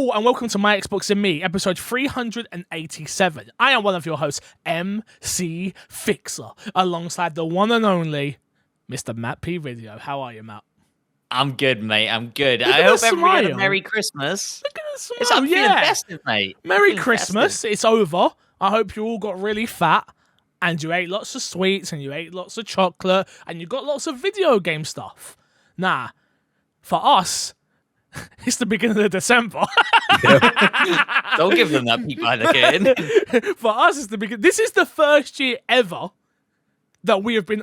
Hello and welcome to My Xbox and Me, episode 387. I am one of your hosts, MC Fixer, alongside the one and only Mr. Matt P. Video. How are you, Matt? I'm good, mate. I'm good. Look I at hope the everybody had smile. a Merry Christmas. Look at the smile, I'm feeling festive, mate. Merry Feeling Christmas. festive. It's over. I hope you all got really fat and you ate lots of sweets and you ate lots of chocolate and you got lots of video game stuff. Nah, for us, it's the beginning of December. Don't give them that peep behind the curtain. For us, it's the beginning. This is the first year ever that we have been.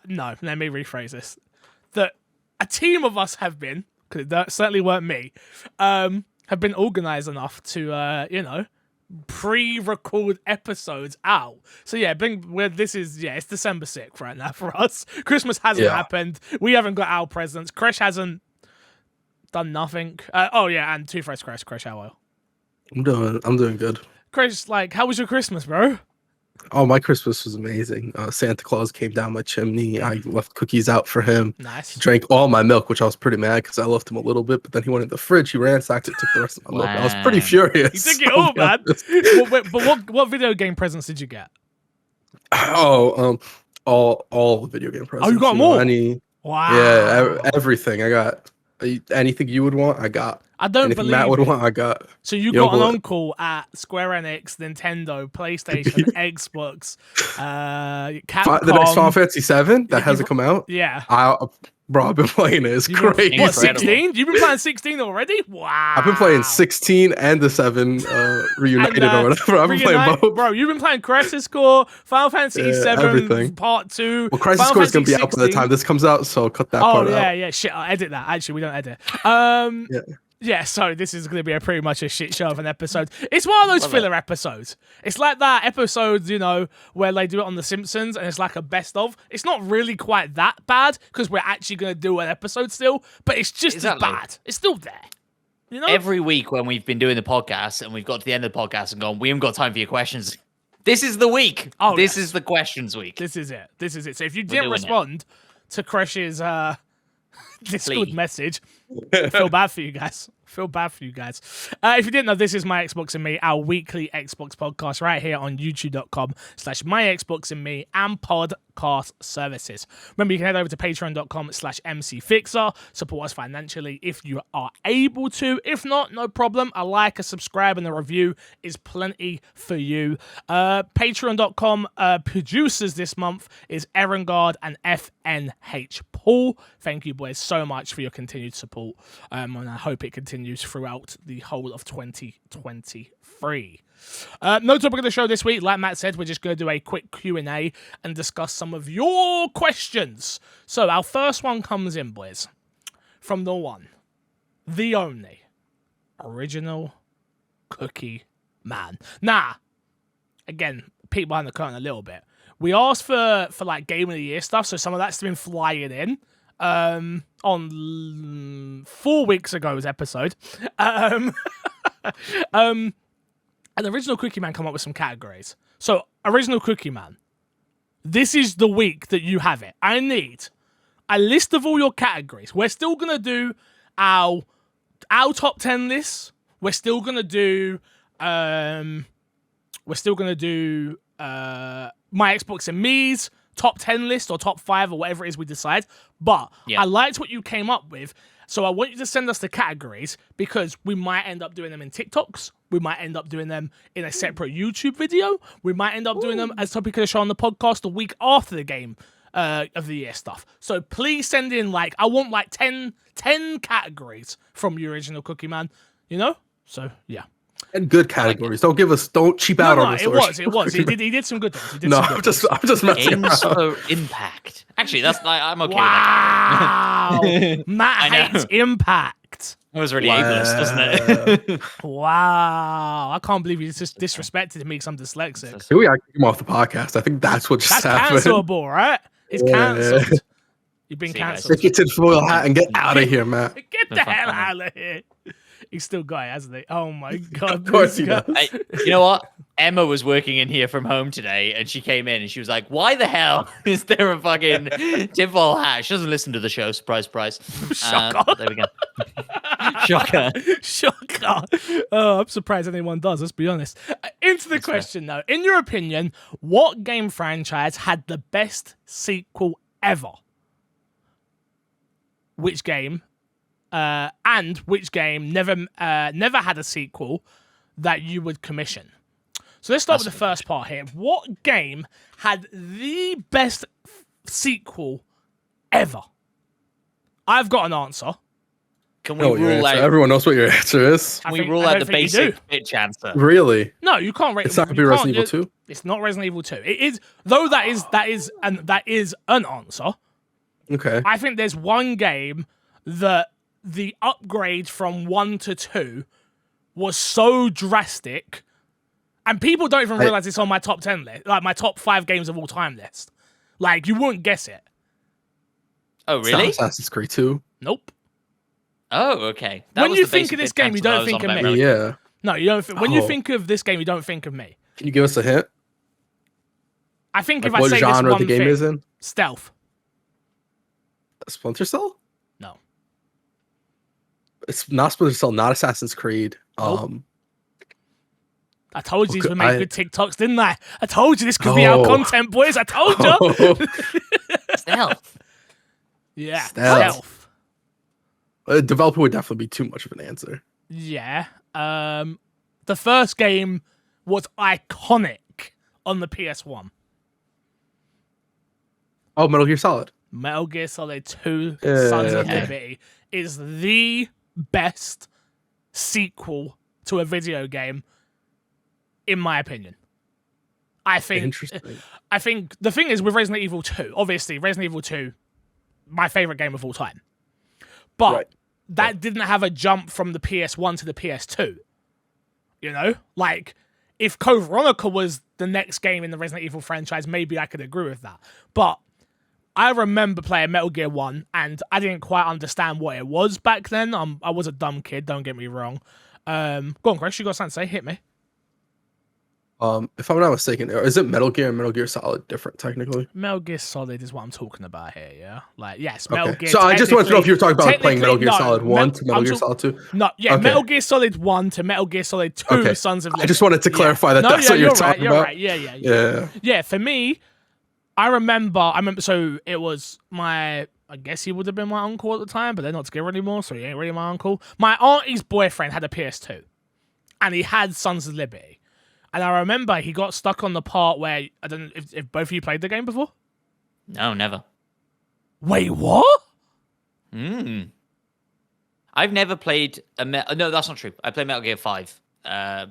No, let me rephrase this. That a team of us have been, because that certainly weren't me, have been organised enough to, pre-record episodes out. So yeah, it's December 6th right now for us. Christmas hasn't happened. We haven't got our presents. Kresh hasn't done nothing. And Two Fresh Kresh, how are you? I'm doing good. Kresh, how was your Christmas, bro? Oh, my Christmas was amazing. Santa Claus came down my chimney. I left cookies out for him. Nice. He drank all my milk, which I was pretty mad because I left him a little bit, but then he went in the fridge, he ransacked it, took the rest of my milk. I was pretty furious. He took it all, man. But what video game presents did you get? All the video game presents. Oh, you got more? Wow. Yeah, everything. I got anything you would want, I got. I don't anything believe Matt would want, I got. So you got an uncle at Square Enix, Nintendo, PlayStation, Xbox, Capcom. The next Final Fantasy 7 that hasn't come out. Yeah. I've been playing it. It's great. What, 16? You've been playing 16 already? Wow. I've been playing 16 and the 7 reunited or whatever. I've been playing both. Bro, you've been playing Crisis Core, Final Fantasy 7 everything. Part 2. Well, Crisis Core is going to be out by the time this comes out, so cut that part out. Oh, yeah. Shit, I'll edit that. Actually, we don't edit. Yeah, so this is going to be pretty much a shit show of an episode. It's one of those filler episodes. It's like that episode, where they do it on The Simpsons and it's like a best of. It's not really quite that bad because we're actually going to do an episode still, but it's just as bad. It's still there. Every week when we've been doing the podcast and we've got to the end of the podcast and gone, we haven't got time for your questions. This is the week. This is the questions week. This is it. So if you didn't respond to Kresh's Discord message, feel bad for you guys. If you didn't know, this is My Xbox and Me, our weekly Xbox podcast right here on youtube.com/MyXboxandMe and podcast services. Remember, you can head over to patreon.com/MCFixer. Support us financially if you are able to. If not, no problem. A like, a subscribe, and a review is plenty for you. Patreon.com producers this month is Erengard and FNH Paul. Thank you, boys, so much for your continued support. And I hope it continues throughout the whole of 2023. No topic of the show this week. Like Matt said, we're just going to do a quick Q&A and discuss some of your questions. So our first one comes in, boys, from the one, the only, original Cookie Man. Nah, again, peek behind the curtain a little bit. We asked for Game of the Year stuff, so some of that's been flying in. On 4 weeks ago's episode, an original Cookie Man come up with some categories. So, original Cookie Man, this is the week that you have it. I need a list of all your categories. We're still gonna do our top 10 lists. We're still gonna do My Xbox and Me's top 10 list or top 5 or whatever it is we decide. But I liked what you came up with. So I want you to send us the categories because we might end up doing them in TikToks. We might end up doing them in a separate YouTube video. We might end up doing them as topic of the show on the podcast the week after the Game of the Year stuff. So please send in I want 10 categories from your original Cookie Man, So yeah. And good categories. Don't cheap out on this. It was. He did some good ones. I'm just messing Games around. for impact. Actually, I'm okay wow. with that. Matt hates impact. That was really ableist, wasn't it? Wow. I can't believe you just disrespected me because I'm dyslexic. Here we are, kick him off the podcast. I think that's what just happened. That's cancelable, right? It's cancelled. You've been cancelled. Stick it to the foil hat and get out of here, Matt. Get the hell out of here. He's still got it, hasn't he? Oh my god. Of course he does. You know what? Emma was working in here from home today, and she came in and she was like, "Why the hell is there a fucking tinfoil hat?" She doesn't listen to the show. Surprise, surprise. Shocker. There we go. Shocker. Shocker. Oh, I'm surprised anyone does, let's be honest. Into the question, though. In your opinion, what game franchise had the best sequel ever? Which game? And which game never had a sequel that you would commission? So let's start with the first part here. What game had the best sequel ever? I've got an answer. Can we rule out? Everyone knows what your answer is. Can we rule out the basic bitch answer? Really? No, you can't. It's not gonna be Resident Evil 2. It's not Resident Evil 2. It is, though. That is an answer. Okay. I think there's one game that the upgrade from 1 to 2 was so drastic. And people don't even realize it's on my top 10 list, like my top 5 games of all time list. Like, you wouldn't guess it. Oh, really? Assassin's Creed 2. Nope. Oh, okay. When you think of this game, you don't think of me. Yeah. No, you don't. When you think of this game, you don't think of me. Can you give us a hint? I think Like if I what say this genre one the game thing, is in? stealth. Splinter Cell? No. It's not Splinter Cell, not Assassin's Creed. Nope. I told you these would make good TikToks, didn't I? I told you this could be our content, boys. I told you. Stealth. Yeah, Stealth. A developer would definitely be too much of an answer. Yeah. The first game was iconic on the PS1. Oh, Metal Gear Solid. Metal Gear Solid 2 Sons of Liberty is the best sequel to a video game, in my opinion. I think the thing is with Resident Evil 2, obviously Resident Evil 2, my favorite game of all time. But that didn't have a jump from the PS1 to the PS2. You know? Like, if Code Veronica was the next game in the Resident Evil franchise, maybe I could agree with that. But I remember playing Metal Gear 1, and I didn't quite understand what it was back then. I was a dumb kid, don't get me wrong. Go on, Chris, you got something to say? Hit me. If I'm not mistaken, is it Metal Gear and Metal Gear Solid different technically? Metal Gear Solid is what I'm talking about here, yeah? Like, yes, Metal Gear. So I just wanted to know if you were talking about like, playing Metal Gear Solid 1 to Metal Gear Solid 2. No, yeah, Metal Gear Solid 1 to Metal Gear Solid 2 Sons of Liberty. I just wanted to clarify that that's what you're talking about. Right. Yeah. Yeah, for me, I remember, so it was I guess he would have been my uncle at the time, but they're not together anymore, so he ain't really my uncle. My auntie's boyfriend had a PS2, and he had Sons of Liberty. And I remember he got stuck on the part where, I don't know if both of you played the game before? No, never. Wait, what? I've never played no, that's not true. I played Metal Gear 5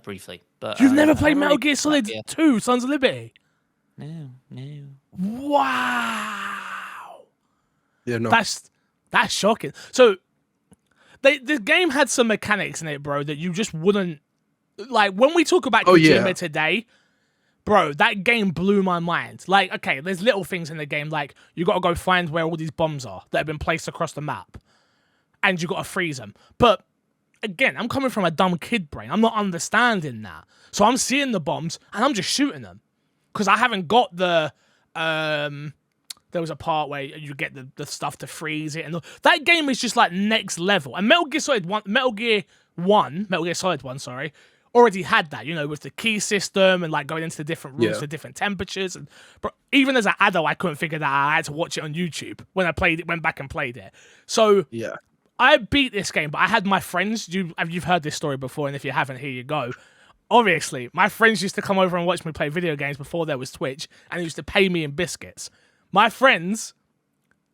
briefly. But You've never played Metal Gear Solid 2, Sons of Liberty? No. Wow. Yeah, no. That's shocking. So, the game had some mechanics in it, bro, that you just wouldn't... Like, when we talk about Kojima today, bro, that game blew my mind. Like, okay, there's little things in the game, like, you gotta go find where all these bombs are that have been placed across the map. And you gotta freeze them. But, again, I'm coming from a dumb kid brain. I'm not understanding that. So I'm seeing the bombs, and I'm just shooting them. Because I haven't got the... there was a part where you get the stuff to freeze it. And that game is just, like, next level. And Metal Gear Solid 1, already had that, you know, with the key system and like going into the different rooms for different temperatures. And but even as an adult, I couldn't figure that out. I had to watch it on YouTube when I went back and played it. So I beat this game, but I had my friends. You've heard this story before, and if you haven't, here you go. Obviously, my friends used to come over and watch me play video games before there was Twitch, and they used to pay me in biscuits. My friends.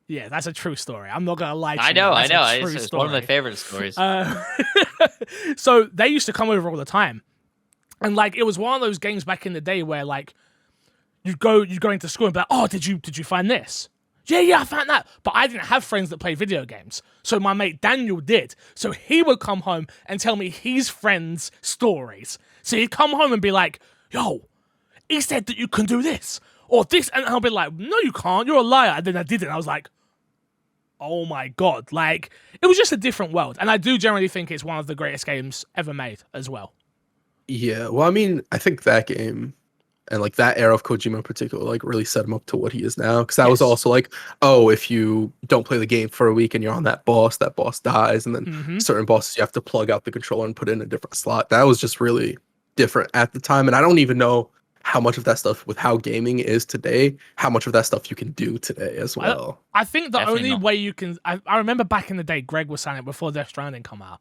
Yeah, that's a true story. I'm not going to lie to you. I know. It's one of my favorite stories. So they used to come over all the time. And, like, it was one of those games back in the day where, like, you go into school and be like, oh, did you find this? Yeah, I found that. But I didn't have friends that played video games. So my mate Daniel did. So he would come home and tell me his friends' stories. So he'd come home and be like, yo, he said that you can do this. Or this. And I'll be like, no, you can't. You're a liar. And then I did it. And I was like, oh my God. Like, it was just a different world. And I do generally think it's one of the greatest games ever made as well. Yeah, well, I mean, I think that game and like that era of Kojima in particular, like really set him up to what he is now. Because that was Yes. also like, oh, if you don't play the game for a week and you're on that boss dies, and then Mm-hmm. certain bosses you have to plug out the controller and put in a different slot. That was just really different at the time, and I don't even know how much of that stuff with how gaming is today, how much of that stuff you can do today as well. I think the Definitely only not. way you can, I remember back in the day, Greg was saying it before Death Stranding come out,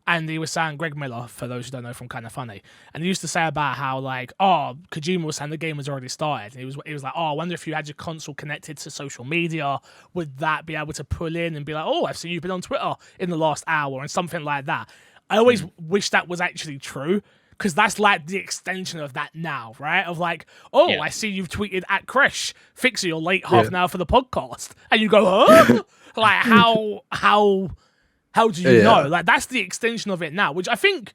and he was saying, Greg Miller, for those who don't know from Kinda Funny, and he used to say about how like, oh, Kojima was saying the game was already started. He was like, oh, I wonder if you had your console connected to social media, would that be able to pull in and be like, oh, I've seen you've been on Twitter in the last hour and something like that. I always wish that was actually true. Because that's like the extension of that now, right? Of like, oh, Yeah. I see you've tweeted at Kresh, fix your late half an hour for the podcast, and you go, huh? Like, how do you know? Like, that's the extension of it now, which I think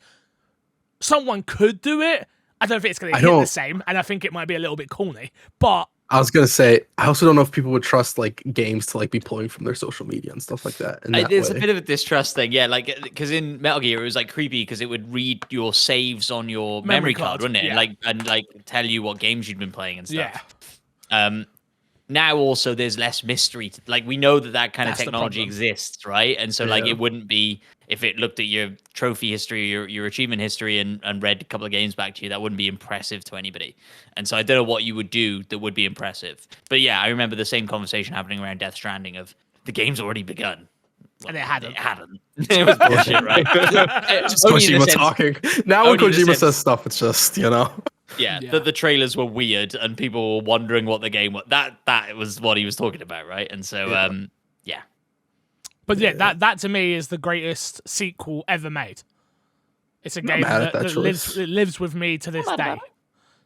someone could do it. I don't think it's going to hit the same, and I think it might be a little bit corny. But I was gonna say, I also don't know if people would trust like games to like be pulling from their social media and stuff like that. There's a bit of a distrust thing, yeah. Like, because in Metal Gear, it was like creepy because it would read your saves on your memory card, wouldn't it? yeah. And tell you what games you'd been playing and stuff. yeah, Now also there's less mystery. Like, we know that kind That's of the technology problem. exists, right? And so like Yeah. it wouldn't be, if it looked at your trophy history, your achievement history, and read a couple of games back to you, that wouldn't be impressive to anybody. And so I don't know what you would do that would be impressive. But yeah, I remember the same conversation happening around Death Stranding of the game's already begun. and it hadn't. It hadn't. It was bullshit, right? Just Only in the Kojima sense- talking. Now when only in the Kojima sense- says stuff, it's just, you know. Yeah, Yeah. that the trailers were weird and people were wondering what the game was. That was what he was talking about, right? And so, yeah. But yeah, that to me is the greatest sequel ever made. It's a Not game mad at that that lives with me to this Not mad day. about it.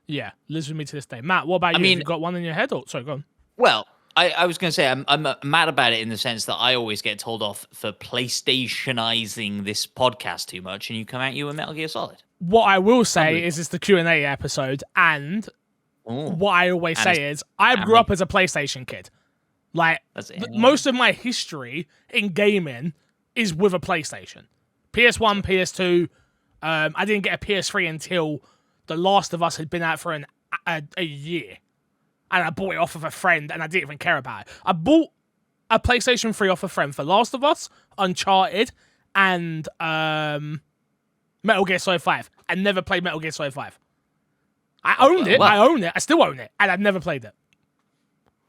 Yeah, lives with me to this day. Matt, what about you? mean- Have you got one in your head? Or sorry, go on. Well, I was going to say I'm mad about it in the sense that I always get told off for PlayStationizing this podcast too much, and you come at you with Metal Gear Solid. What I will say is it's the Q&A episode, and Ooh, what I always And say it's- is I grew and up as a PlayStation kid. Like, that's it. most of my history in gaming is with a PlayStation. PS1, PS2. I didn't get a PS3 until The Last of Us had been out for a year. And I bought it off of a friend, and I didn't even care about it. I bought a PlayStation 3 off a friend for Last of Us, Uncharted, and Metal Gear Solid 5. I never played Metal Gear Solid 5. I owned it. Wow. I own it. I still own it, and I've never played it.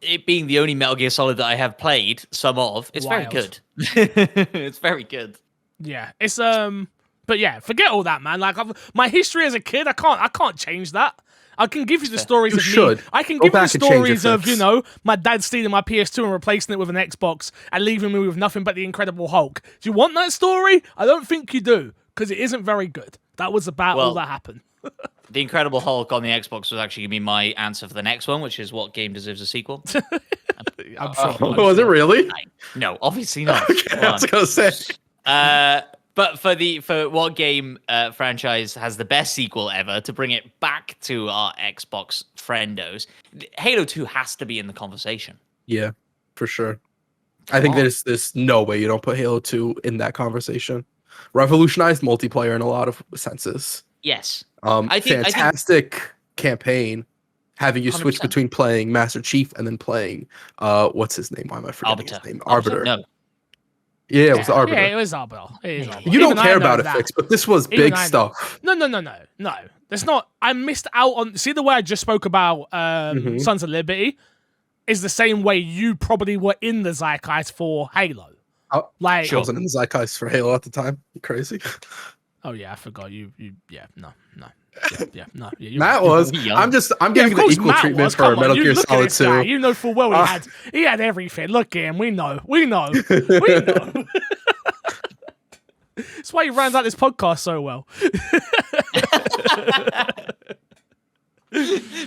It being the only Metal Gear Solid that I have played, some of, it's very Wild. good. It's very good. Yeah, it's but yeah, forget all that, man. Like my history as a kid, I can't change that. I can give you the stories You of should. me. I can Go give you the back and change your stories of, fix. you know, my dad stealing my PS2 and replacing it with an Xbox and leaving me with nothing but the Incredible Hulk. Do you want that story? I don't think you do, because it isn't very good. That was about all Well- that happened. The Incredible Hulk on the Xbox was actually going to be my answer for the next one, which is what game deserves a sequel? I'm sure. Was it really? No, obviously not. Okay, Come I on. was gonna say. But for what game franchise has the best sequel ever, to bring it back to our Xbox friendos, Halo 2 has to be in the conversation. Yeah, for sure. I think on. there's no way you don't put Halo 2 in that conversation. Revolutionized multiplayer in a lot of senses. Yes. I think- Fantastic campaign. Having you switch 100%. between playing Master Chief and then playing what's his name? Why am I forgetting Arbiter. his name? Arbiter. No. Yeah, it was the Yeah, Arbiter. it was Arbiter. It is Arbiter. You don't Even I care know about it, that. Fix, but this was Even big I know. stuff. No. That's not. I missed out on. See, the way I just spoke about Mhm. Sons of Liberty is the same way you probably were in the zeitgeist for Halo. Oh, Like, I wasn't in the zeitgeist for Halo at the time. You crazy? oh yeah, I forgot you. Yeah, no. Yeah, no. Yeah, Matt was. young. I'm Yeah, giving of the course equal Matt treatment was. for Come on, Metal you Gear look at Solid this guy. 2. You know full well he had everything. Look at him. We know. We know. That's why he runs out this podcast so well.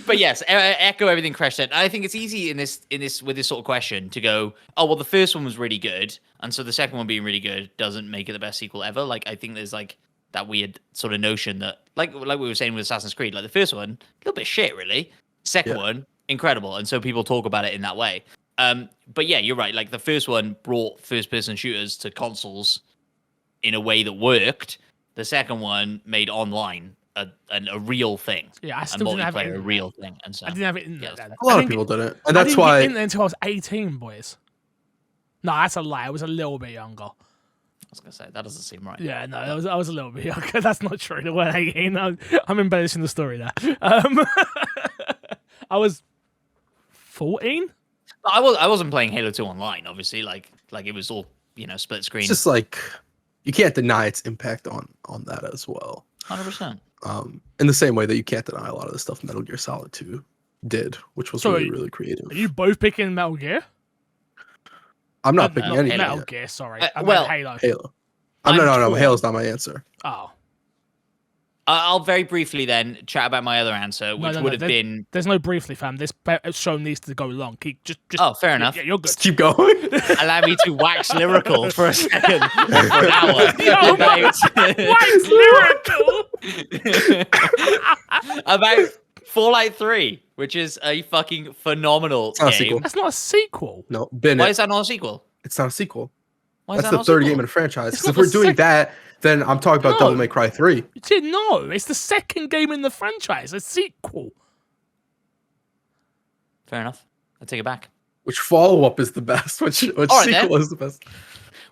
But yes, echo everything Crash said. I think it's easy in this with this sort of question to go, oh well, the first one was really good, and so the second one being really good doesn't make it the best sequel ever. Like, I think there's like that weird sort of notion that like we were saying with Assassin's Creed, like the first one, a little bit shit really. Second Yeah. one, incredible, and so people talk about it in that way. But yeah, you're right. Like the first one brought first-person shooters to consoles in a way that worked. The second one made online a real thing. Yeah, I And still didn't have multiplayer a internet. real thing. And so I didn't have it in Yeah, there then. A lot I of didn't people get- didn't, and I that's didn't why. get in there until I was 18, boys. No, that's a lie. I was a little bit younger. I was gonna say that doesn't seem right. Yeah, no, I was a little bit younger. That's not true. There weren't 18. I'm embellishing the story there. I was 14. I wasn't playing Halo 2 online, obviously. Like it was all split screen. It's just like you can't deny its impact on that as well. 100%. In the same way that you can't deny a lot of the stuff Metal Gear Solid 2 did, which was So really, really creative. Are you both picking Metal Gear? I'm not picking no, anything. Metal yet. Gear, sorry. Uh, I meant well- Halo. Halo. I'm No. torn. Halo's not my answer. Oh. I'll very briefly then chat about my other answer, which would have been. There's no briefly, fam. This show needs to go long. Just Oh, fair enough. Yeah, you're good. Just keep going. Allow me to wax lyrical for a second, for an hour. Yo, Wax lyrical. About Fallout 3, which is a fucking phenomenal not a game. sequel. That's not a sequel. No, Why Bennett. is that not a sequel? It's not a sequel. Why is That's that the not a third sequel? game in a franchise. It's Because not if we're the doing that, then I'm talking about No. Devil May Cry 3. No, it's the second game in the franchise. A sequel. Fair enough. I take it back. Which follow up is the best? Which All right, sequel then. is the best?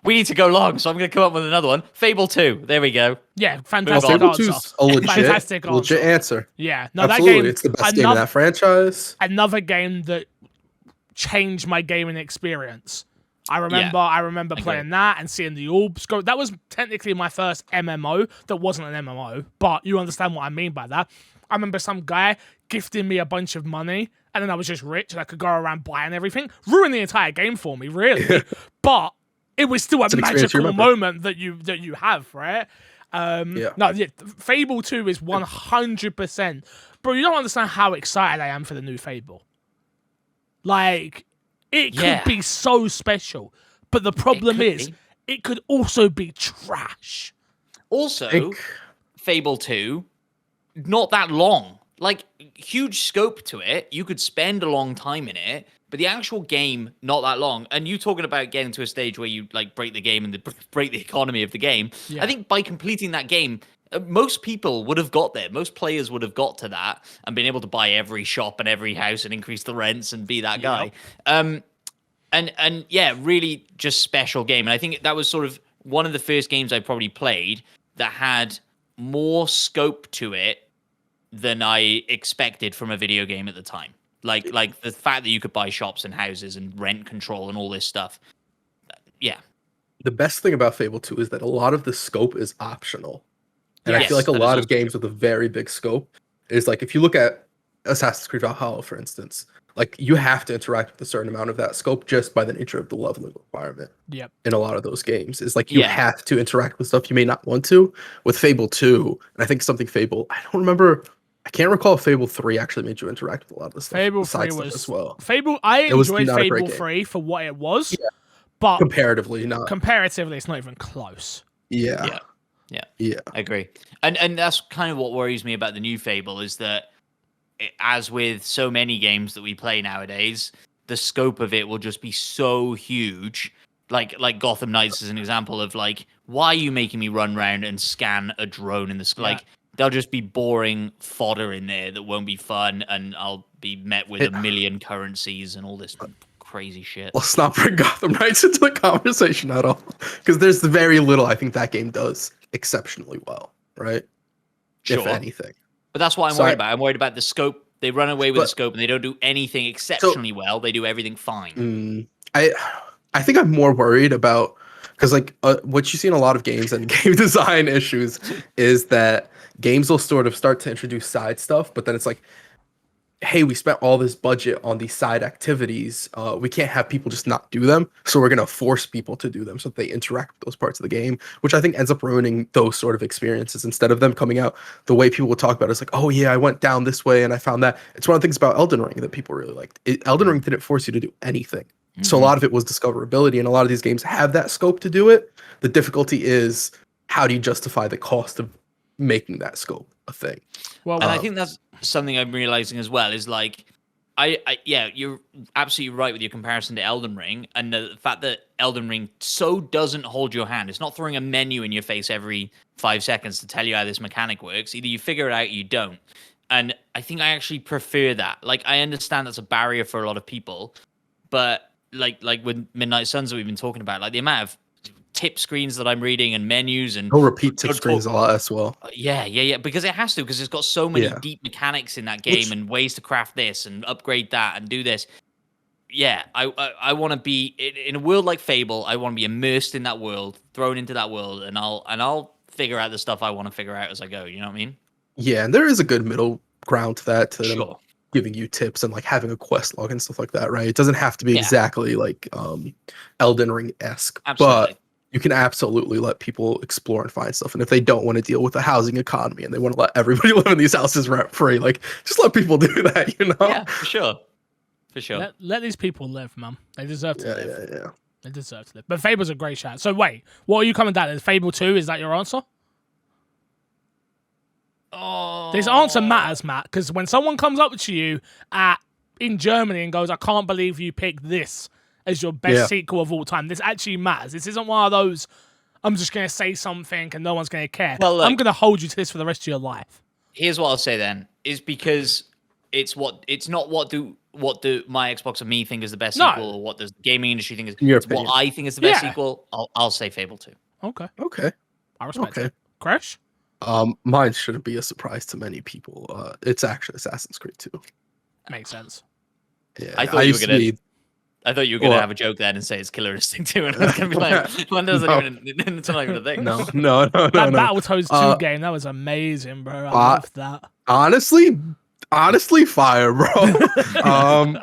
We need to go long, so I'm going to come up with another one. Fable 2. There we go. Yeah, Move fantastic on. Fable answer. 2's a Fantastic legit answer. Yeah, no, Absolutely, that game. it's the best game in that franchise. Another game that changed my gaming experience. I remember agree. playing that and seeing the orbs go. That was technically my first MMO that wasn't an MMO, but you understand what I mean by that. I remember some guy gifting me a bunch of money, and then I was just rich and I could go around buying everything. Ruined the entire game for me, really. But it was still a an experience you magical remember. moment that you have, right? Yeah. No, yeah, Fable 2 is 100%. Bro, you don't understand how excited I am for the new Fable. Like, it could Yeah. be so special. But the problem could is, be. it could also be trash. Also, think- Fable 2, not that long. Like, huge scope to it. You could spend a long time in it, but the actual game, not that long. And you talking about getting to a stage where you, like, break the game and break the economy of the game. Yeah. I think by completing that game, most people would have got there. Most players would have got to that and been able to buy every shop and every house and increase the rents and be that guy. And yeah, really just special game. And I think that was sort of one of the first games I probably played that had more scope to it than I expected from a video game at the time. Like the fact that you could buy shops and houses and rent control and all this stuff. Yeah. The best thing about Fable 2 is that a lot of the scope is optional. And I Yes, feel like a that is lot also of games with a very big scope is like, if you look at Assassin's Creed Valhalla, for instance, like you have to interact with a certain amount of that scope just by the nature of the leveling requirement. Yep. In a lot of those games is like you Yeah. have to interact with stuff you may not want to. With Fable 2, and I think something Fable, I don't remember, I can't recall if Fable 3 actually made you interact with a lot of the stuff. Fable side 3 stuff was as well. Fable. I was enjoyed not a great Fable game. 3 for what it was, but Comparatively, not. comparatively, it's not even close. Yeah. I agree. And that's kind of what worries me about the new Fable is that, as with so many games that we play nowadays, the scope of it will just be so huge. Like Gotham Knights is an example of like, why are you making me run around and scan a drone in the sky? Yeah. Like, there'll just be boring fodder in there that won't be fun, and I'll be met with a million currencies and all this crazy shit. Let's not bring Gotham Knights into the conversation at all, because there's very little I think that game does exceptionally well, right? If Sure. anything. But that's what I'm So worried about. I'm worried about the scope. They run away with the But- scope and they don't do anything exceptionally well. They do everything fine. I think I'm more worried about, because like what you see in a lot of games and game design issues is that games will sort of start to introduce side stuff, but then it's like, hey, we spent all this budget on these side activities. We can't have people just not do them, so we're gonna force people to do them so that they interact with those parts of the game, which I think ends up ruining those sort of experiences. Instead of them coming out the way people will talk about it, it's like, oh yeah, I went down this way and I found that. It's one of the things about Elden Ring that people really liked. Elden Ring didn't force you to do anything. So a lot of it was discoverability, and a lot of these games have that scope to do it. The difficulty is, how do you justify the cost of making that scope a thing? Well, And I think that's something I'm realizing as well is like, yeah, you're absolutely right with your comparison to Elden Ring, and the fact that Elden Ring so doesn't hold your hand. It's not throwing a menu in your face every 5 seconds to tell you how this mechanic works. Either you figure it out, or you don't. And I think I actually prefer that. Like, I understand that's a barrier for a lot of people, but like with Midnight Suns that we've been talking about, like the amount of tip screens that I'm reading and menus and He'll repeat tip Good screens a talk- lot as well. yeah, because it has to, because it's got so many Yeah. deep mechanics in that game Which- and ways to craft this and upgrade that and do this. Yeah, I want to be in a world like Fable. I want to be immersed in that world, thrown into that world, and I'll figure out the stuff I want to figure out as I go. You know what I mean? Yeah, and there is a good middle ground to that, to them Sure. giving you tips and like having a quest log and stuff like that, right? It doesn't have to be Yeah. exactly like Elden Ring esque, Absolutely. but you can absolutely let people explore and find stuff. And if they don't want to deal with the housing economy and they want to let everybody live in these houses rent free, like just let people do that, you know? Yeah, for sure. For sure. Let these people live, man. They deserve to live. Yeah. They deserve to live. But Fable's a great shout. So wait, what are you coming down? Is Fable 2? Is that your answer? Oh. This answer matters, Matt, because when someone comes up to you in Germany and goes, I can't believe you picked this as your best Yeah. sequel of all time, this actually matters. This isn't one of those, I'm just going to say something and no one's going to care. Well, look- I'm going to hold you to this for the rest of your life. Here's what I'll say then: is because it's not what do my Xbox and me think is the best No. sequel, or what does the gaming industry think is. In your It's what opinion. I think is the best Yeah. sequel. I'll say Fable 2. Okay. Okay. I respect Okay. it. Crash? Mine shouldn't be a surprise to many people. It's actually Assassin's Creed 2. Makes sense. Yeah, I thought you were used to gonna- be- I thought you were going to What? have a joke then and say it's Killer Instinct 2, and I was going to be like, one doesn't No. even, it's not even a thing. no. That No. Battletoads 2 Uh, game, that was amazing, bro. I uh, loved that. Honestly, fire, bro.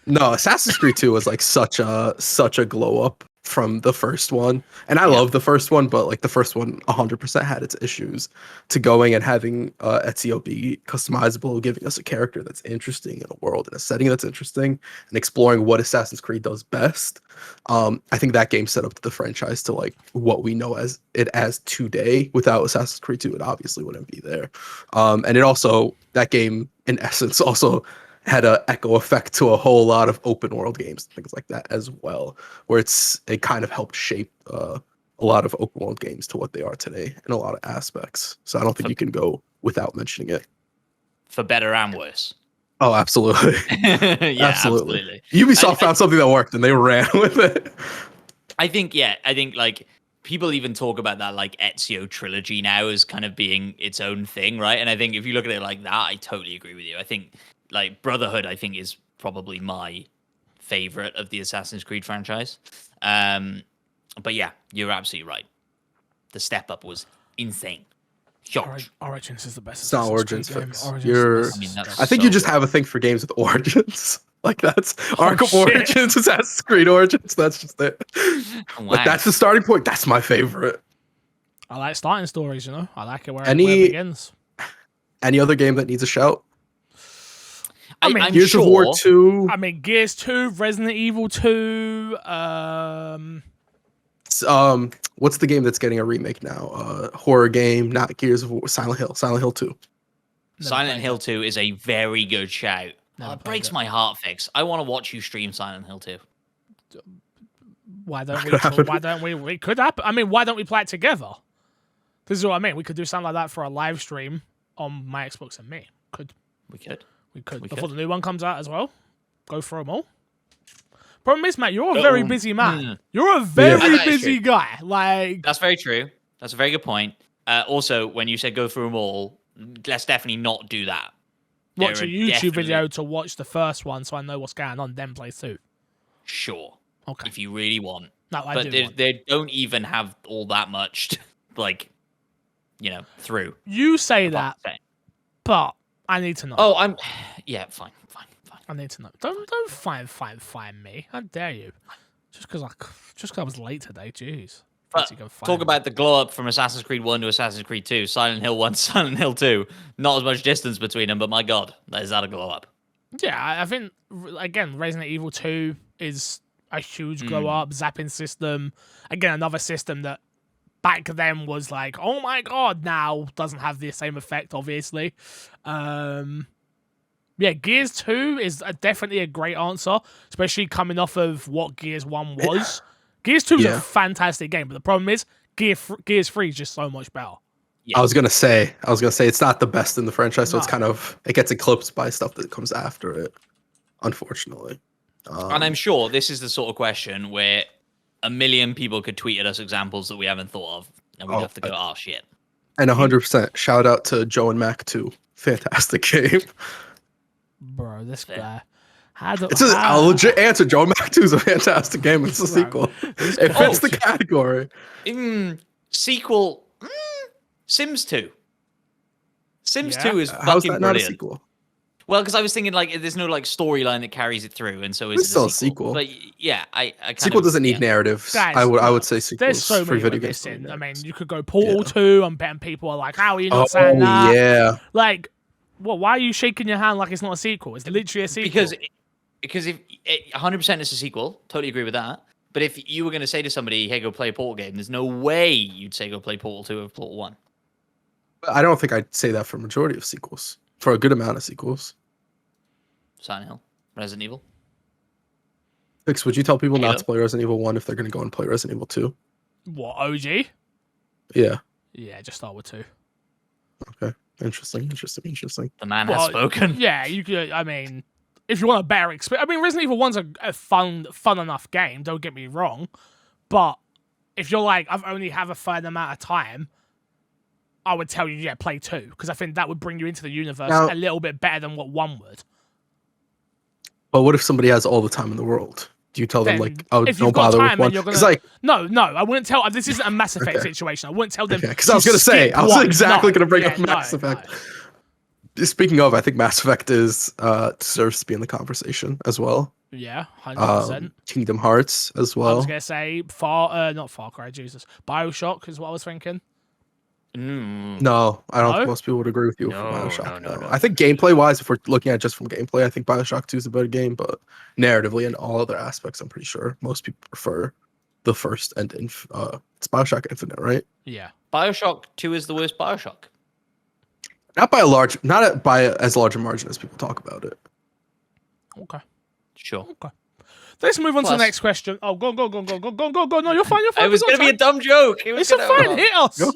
No, Assassin's Creed 2 was like such a glow up from the first one. And I love the first one, but like the first one 100% had its issues to going and having Ezio be customizable, giving us a character that's interesting in a world and a setting that's interesting and exploring what Assassin's Creed does best. I think that game set up the franchise to like what we know as today. Without Assassin's Creed 2, it obviously wouldn't be there. And it also, that game in essence also had a echo effect to a whole lot of open world games, things like that as well, where it kind of helped shape a lot of open world games to what they are today in a lot of aspects. So I don't think you can go without mentioning it. For better and worse. Oh, absolutely. Yeah, absolutely. Ubisoft found something that worked and they ran with it. I think like people even talk about that like Ezio trilogy now as kind of being its own thing, right? And I think if you look at it like that, I totally agree with you. I think like Brotherhood, I think, is probably my favorite of the Assassin's Creed franchise. But yeah, you're absolutely right. The step up was insane. Huge. Origins is the best. It's not Assassin's Origins, Creed game. Fix. Origins You're- is the I mean, best. that's- I think so you just good. have a thing for games with origins. Like that's Arkham shit. Origins, Assassin's Creed Origins. That's just it. Wow. Like that's the starting point. That's my favorite. I like starting stories, you know. I like it where Any- it begins. Any other game that needs a shout? I mean, I'm Gears sure, of War 2. I mean, Gears 2, Resident Evil 2, What's the game that's getting a remake now? Horror game, not Gears of War. Silent Hill. Silent Hill 2. Never Silent played Hill 2 is a very good shout. Never It breaks played it. my heart, Fix. I want to watch you stream Silent Hill 2. Why don't could happen. Why don't we? It could happen. I mean, why don't we play it together? This is what I mean. We could do something like that for a live stream on my Xbox and me. We could. We could We before could. the new one comes out as well. Go through them all. Problem is, Matt, you're a very Oh, busy man. hmm. You're a very That is busy true. guy. Like, That's very true. That's a very good point. Also, when you said go through them all, let's definitely not do that. watch a There are YouTube definitely- video to watch the first one so I know what's going on, then play two. Sure, Okay. if you really want. No, I But do. they, want. they don't even have all that much, like, through. You say that, but I need to know. Oh, yeah, fine. I need to know. Don't find me. How dare you? Just because I was late today. Jeez. But Fancy go find talk me. about the glow up from Assassin's Creed 1 to Assassin's Creed 2, Silent Hill 1, Silent Hill 2. Not as much distance between them, but my god, is that a glow up? Yeah, I think again, Resident Evil 2 is a huge glow up. Zapping system, again, another system that back then was like, oh my god, now doesn't have the same effect, obviously. Yeah, Gears 2 is definitely a great answer, especially coming off of what Gears 1 was. Gears 2 is a Yeah. fantastic game, but the problem is Gears 3 is just so much better. Yeah. I was gonna say it's not the best in the franchise, so it's No. kind of it gets eclipsed by stuff that comes after it, unfortunately. And I'm sure this is the sort of question where a million people could tweet at us examples that we haven't thought of, and we'd have to go, oh shit. And 100% shout out to Joe and Mac 2. Fantastic game. Bro, this Fair. guy. How do, It's a how- legit answer. Joe and Mac 2 is a fantastic game. It's a sequel. It fits the category. Sequel. Sims 2. Sims Yeah. 2 is How's fucking that not a brilliant. sequel? Well, because I was thinking like there's no like storyline that carries it through, and so It's it's still a a sequel. sequel. But yeah, I kind Sequel of, doesn't need yeah. narratives. Guys, I would say sequels There's so for many video we're games. missing. I mean, you could go Portal Yeah. 2, and people are like, how are you Oh not saying that? yeah. Like, well, why are you shaking your hand like it's not a sequel? It's literally a sequel. Because if 100% it's a sequel, totally agree with that. But if you were going to say to somebody, "Hey, go play a Portal game," there's no way you'd say go play Portal 2 or Portal 1. I don't think I'd say that for a majority of sequels. For a good amount of sequels. Silent Hill, Resident Evil. Fix, would you tell people Halo? not to play Resident Evil 1 if they're going to go and play Resident Evil 2? What, OG? Yeah. Yeah, just start with 2. Okay. Interesting. The man has Well, spoken. Yeah, you could. I mean, if you want a better experience, I mean, Resident Evil 1's a fun enough game. Don't get me wrong, but if you're like, I've only have a certain amount of time, I would tell you, yeah, play 2, because I think that would bring you into the universe Now- a little bit better than what 1 would. But what if somebody has all the time in the world? Do you tell them, Then like, oh, if don't you've got bother time with and one? you're gonna- It's like, No, I wouldn't tell. This isn't a Mass Effect situation. I wouldn't tell them. because I was going to say, skip I was one. exactly No, going to bring yeah, up Mass no, Effect. no. Speaking of, I think Mass Effect deserves to be in the conversation as well. Yeah, 100%. Kingdom Hearts as I well. was gonna say not Far Cry, Jesus. BioShock is what I was thinking. No, I don't No? think most people would agree with you No, for Bioshock. no. I think gameplay wise, if we're looking at just from gameplay, I think Bioshock 2 is a better game, but narratively and all other aspects, I'm pretty sure most people prefer the first and it's Bioshock Infinite, right? Yeah. Bioshock 2 is the worst Bioshock. Not by as large a margin as people talk about it. Okay. Sure. Let's move on to Plus- the next question. Oh, go. No, you're fine. It was going to be a dumb joke. It was It's a gonna- fine. Hit us. Go.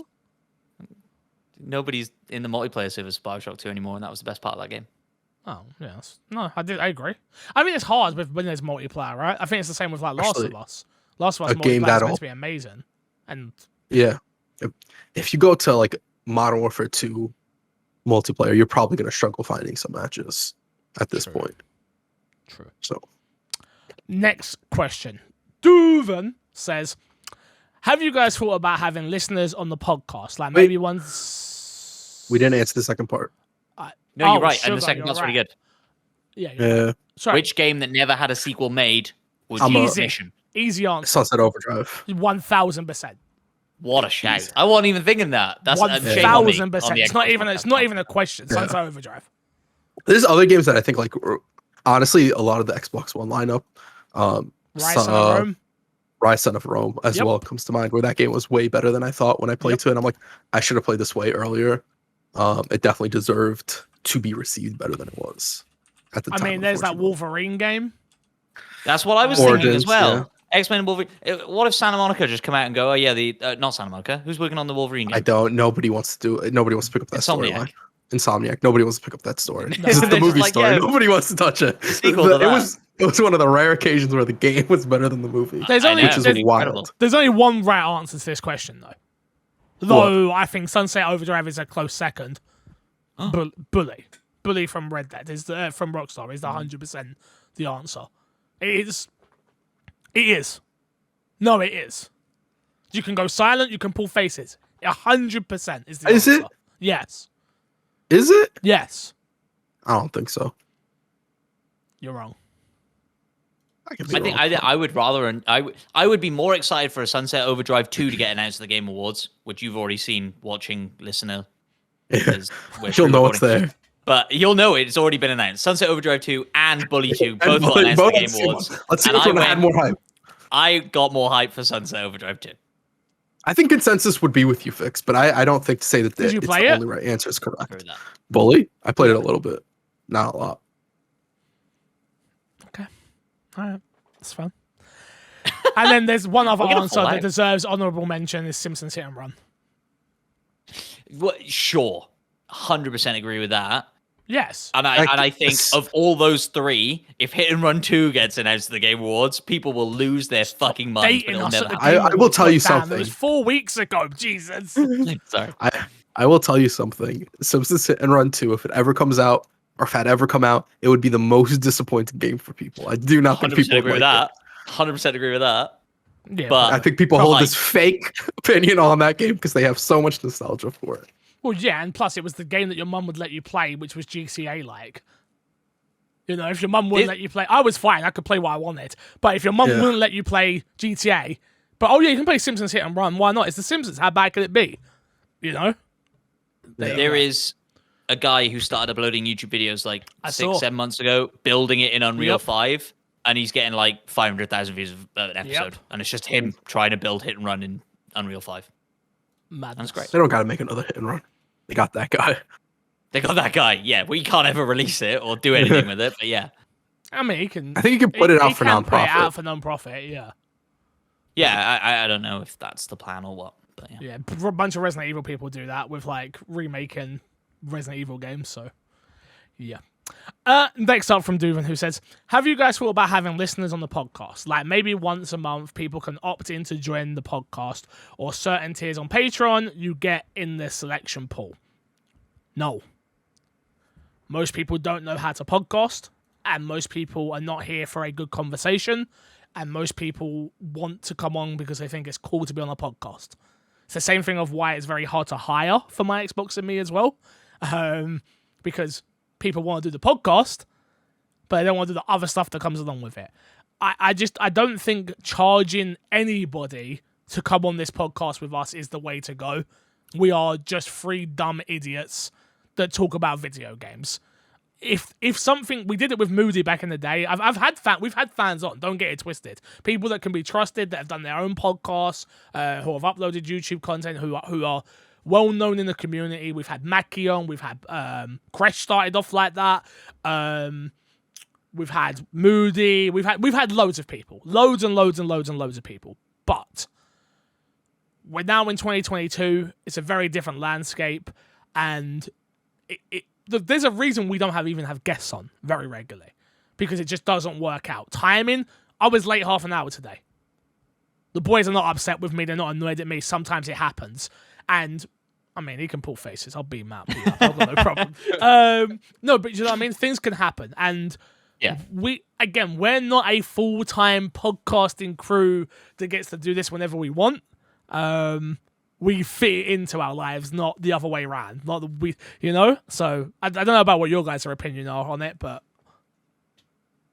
Nobody's in the multiplayer service of Bioshock 2 anymore, and that was the best part of that game. Oh, yes. No, I agree. I mean, it's hard when there's multiplayer, right? I think it's the same with like Last Actually, of Us. Last of Us a game multiplayer is that'll- meant to be amazing, and Yeah. If you go to like Modern Warfare 2 multiplayer, you're probably going to struggle finding some matches at this True. point. true. So Next question. Duven says, have you guys thought about having listeners on the podcast? Like maybe once. we didn't answer the second part. No, you're Oh, right. sugar, And the second you're part's right. really good. Yeah. You're Yeah. Sorry. Which game that never had a sequel made was I'm a- your Easy. mission? Easy answer. Sunset Overdrive. 1000%. What a shout! I wasn't even thinking that. That's a shame on me, on 1000%. the It's not Xbox even. It's not even a question. Yeah. Sunset Overdrive. There's other games that I think, like, honestly, a lot of the Xbox One lineup, Rise of Rome. Rise Son of Rome as Yep. well comes to mind, where that game was way better than I thought when I played Yep. to it. And I'm like, I should have played this way earlier. It definitely deserved to be received better than it was at the I time. mean, there's that unfortunately. Wolverine game. That's what I was thinking as Origins, well. X-Men and Wolverine. What if Santa Monica just come out and go, oh yeah, not Santa Monica. Who's working on the Wolverine game? I don't. Nobody wants to do it. Nobody wants to pick up that Insomniac. storyline. Insomniac. Nobody wants to pick up that story. No. This is the They're just movie like, story. yeah, Nobody wants to touch it. sequel to It that. was one of the rare occasions where the game was better than the movie, There's I only know, which is there's, incredible. wild. there's only one right answer to this question though. Though I think Sunset Overdrive is a close second. Bully from Red Dead is from Rockstar is 100% the answer. It is. It is. No, it is. You can go silent. You can pull faces. 100% is the Is answer. it? Yes. Is it? Yes. I don't think so. You're wrong. Could be I think wrong. I would rather, and I would be more excited for a Sunset Overdrive 2 to get announced at the Game Awards, which you've already seen watching, listener. because we're You'll know it's pre-recording. there. But you'll know it. It's already been announced. Sunset Overdrive 2 and Bully 2 both got announced at the Game Awards. Let's see And which I one had went- more hype. I got more hype for Sunset Overdrive 2. I think consensus would be with you, Fix, but I don't think to say that Did you it's play the it? only right answer is Screw correct. that. Bully, I played it a little bit, not a lot. All right, that's fun. And then there's one other We're gonna answer fall that out. deserves honourable mention: is Simpsons Hit and Run. Well, sure, 100% agree with that. Yes. And I think of all those three, if Hit and Run 2 gets announced to the Game Awards, people will lose their fucking minds. But Dating it'll us never at the happen. Game I will Awards, tell you goddamn, something. It was 4 weeks ago. Jesus. Sorry. I will tell you something. Simpsons Hit and Run 2, if it ever comes out, or if it had ever come out, it would be the most disappointing game for people. I do not think 100% people agree would with like that. 100% agree with that. Yeah, But- I think people But hold like- this fake opinion on that game because they have so much nostalgia for it. well, yeah, and plus it was the game that your mum would let you play, which was GTA like. You know, if your mum wouldn't It- let you play, I was fine. I could play what I wanted. But if your mum Yeah. wouldn't let you play GTA, but oh yeah, you can play Simpsons Hit and Run. Why not? It's The Simpsons. How bad could it be? You know. There is a guy who started uploading YouTube videos like I 6, saw. 7 months ago, building it in Unreal Yep. 5, and he's getting like 500,000 views of an episode. And it's just him trying to build Hit and Run in Unreal 5. Madness. That's great. They don't got to make another Hit and Run. They got that guy. They got that guy. Yeah, we can't ever release it or do anything with it, but yeah. I mean, he can. I think you can put it out he for can put it nonprofit. out for non-profit. Yeah. Yeah, I don't know if that's the plan or what, but yeah. Yeah, a bunch of Resident Evil people do that with like remaking Resident Evil games. So, yeah. Next up from Duvan, who says, "Have you guys thought about having listeners on the podcast? Like maybe once a month, people can opt in to join the podcast, or certain tiers on Patreon you get in the selection pool." No. Most people don't know how to podcast, and most people are not here for a good conversation, and most people want to come on because they think it's cool to be on a podcast. It's the same thing of why it's very hard to hire for my Xbox and me as well, because people want to do the podcast, but they don't want to do the other stuff that comes along with it. I don't think charging anybody to come on this podcast with us is the way to go. We are just three dumb idiots that talk about video games. If something, we did it with Moody back in the day. We've had fans on. Don't get it twisted. People that can be trusted, that have done their own podcasts, who have uploaded YouTube content, who are well known in the community. We've had Mackie on. We've had Crash started off like that. We've had Moody. We've had loads of people, loads and loads and loads and loads of people. But we're now in 2022. It's a very different landscape, and there's a reason we don't even have guests on very regularly, because it just doesn't work out. Timing, I was late half an hour today. The boys are not upset with me. They're not annoyed at me. Sometimes it happens. And, I mean, he can pull faces. I'll beat him out. I've got no problem. No, but you know what I mean? Things can happen. And Yeah. we're not a full-time podcasting crew that gets to do this whenever we want. We fit it into our lives, not the other way around. Not the So I don't know about what your guys' opinion are on it, but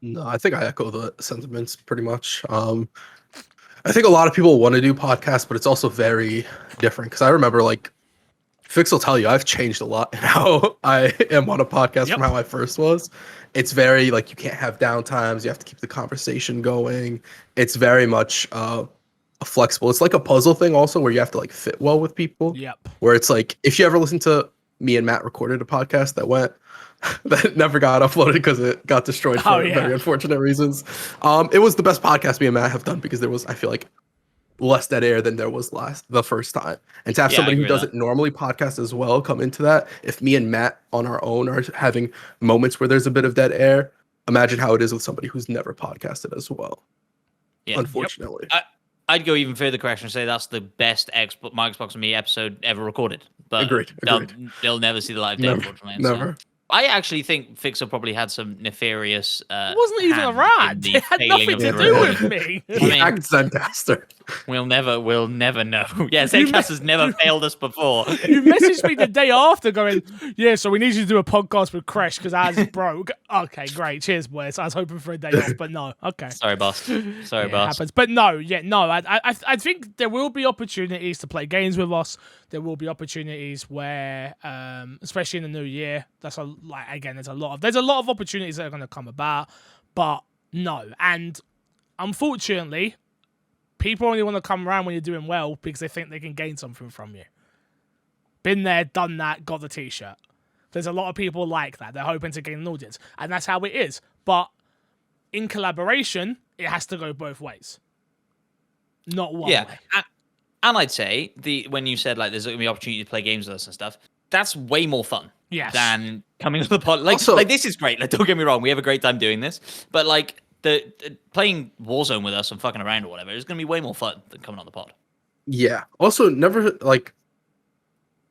No, I think I echo the sentiments pretty much. I think a lot of people want to do podcasts, but it's also very different. Because I remember, like, Fix will tell you, I've changed a lot in how I am on a podcast from how I first was. It's very, like, you can't have downtimes. You have to keep the conversation going. It's very much flexible. It's like a puzzle thing also, where you have to, like, fit well with people. yep. Where it's like, if you ever listen to me and Matt recorded a podcast that never got uploaded because it got destroyed for very unfortunate reasons. It was the best podcast me and Matt have done because there was, I feel like, less dead air than there was the first time. And to have somebody who doesn't normally podcast as well come into that, if me and Matt on our own are having moments where there's a bit of dead air, imagine how it is with somebody who's never podcasted as well. Yeah. Unfortunately. I'd go even further, Crash, and say that's the best My Xbox and Me episode ever recorded. But Agreed. They'll never see the live day, unfortunately. Never. So. I actually think Fixer probably had some nefarious. It wasn't even hand around. in the It had failing nothing of to the do recording. with me. I mean- Act Zencaster. We'll never know. Yeah, Zencast has never failed us before. You messaged me the day after going, yeah, so we need you to do a podcast with Crash because ours is broke. Okay, great. Cheers, boys. I was hoping for a day off, but no. Okay. Sorry, boss. Sorry, Yeah, it boss. happens. But no. I think there will be opportunities to play games with us. There will be opportunities where, especially in the new year, there's a lot of opportunities that are going to come about. But no, and unfortunately, people only want to come around when you're doing well because they think they can gain something from you. Been there, done that, got the t-shirt. There's a lot of people like that. They're hoping to gain an audience, and that's how it is. But in collaboration, it has to go both ways, not one Yeah, way. and I'd say when you said like there's gonna be opportunity to play games with us and stuff, that's way more fun. Yes. Than coming to the pod. Like, Also- like this is great. Like, don't get me wrong, we have a great time doing this, but like the playing Warzone with us and fucking around or whatever is gonna be way more fun than coming on the pod. Yeah. Also, never like.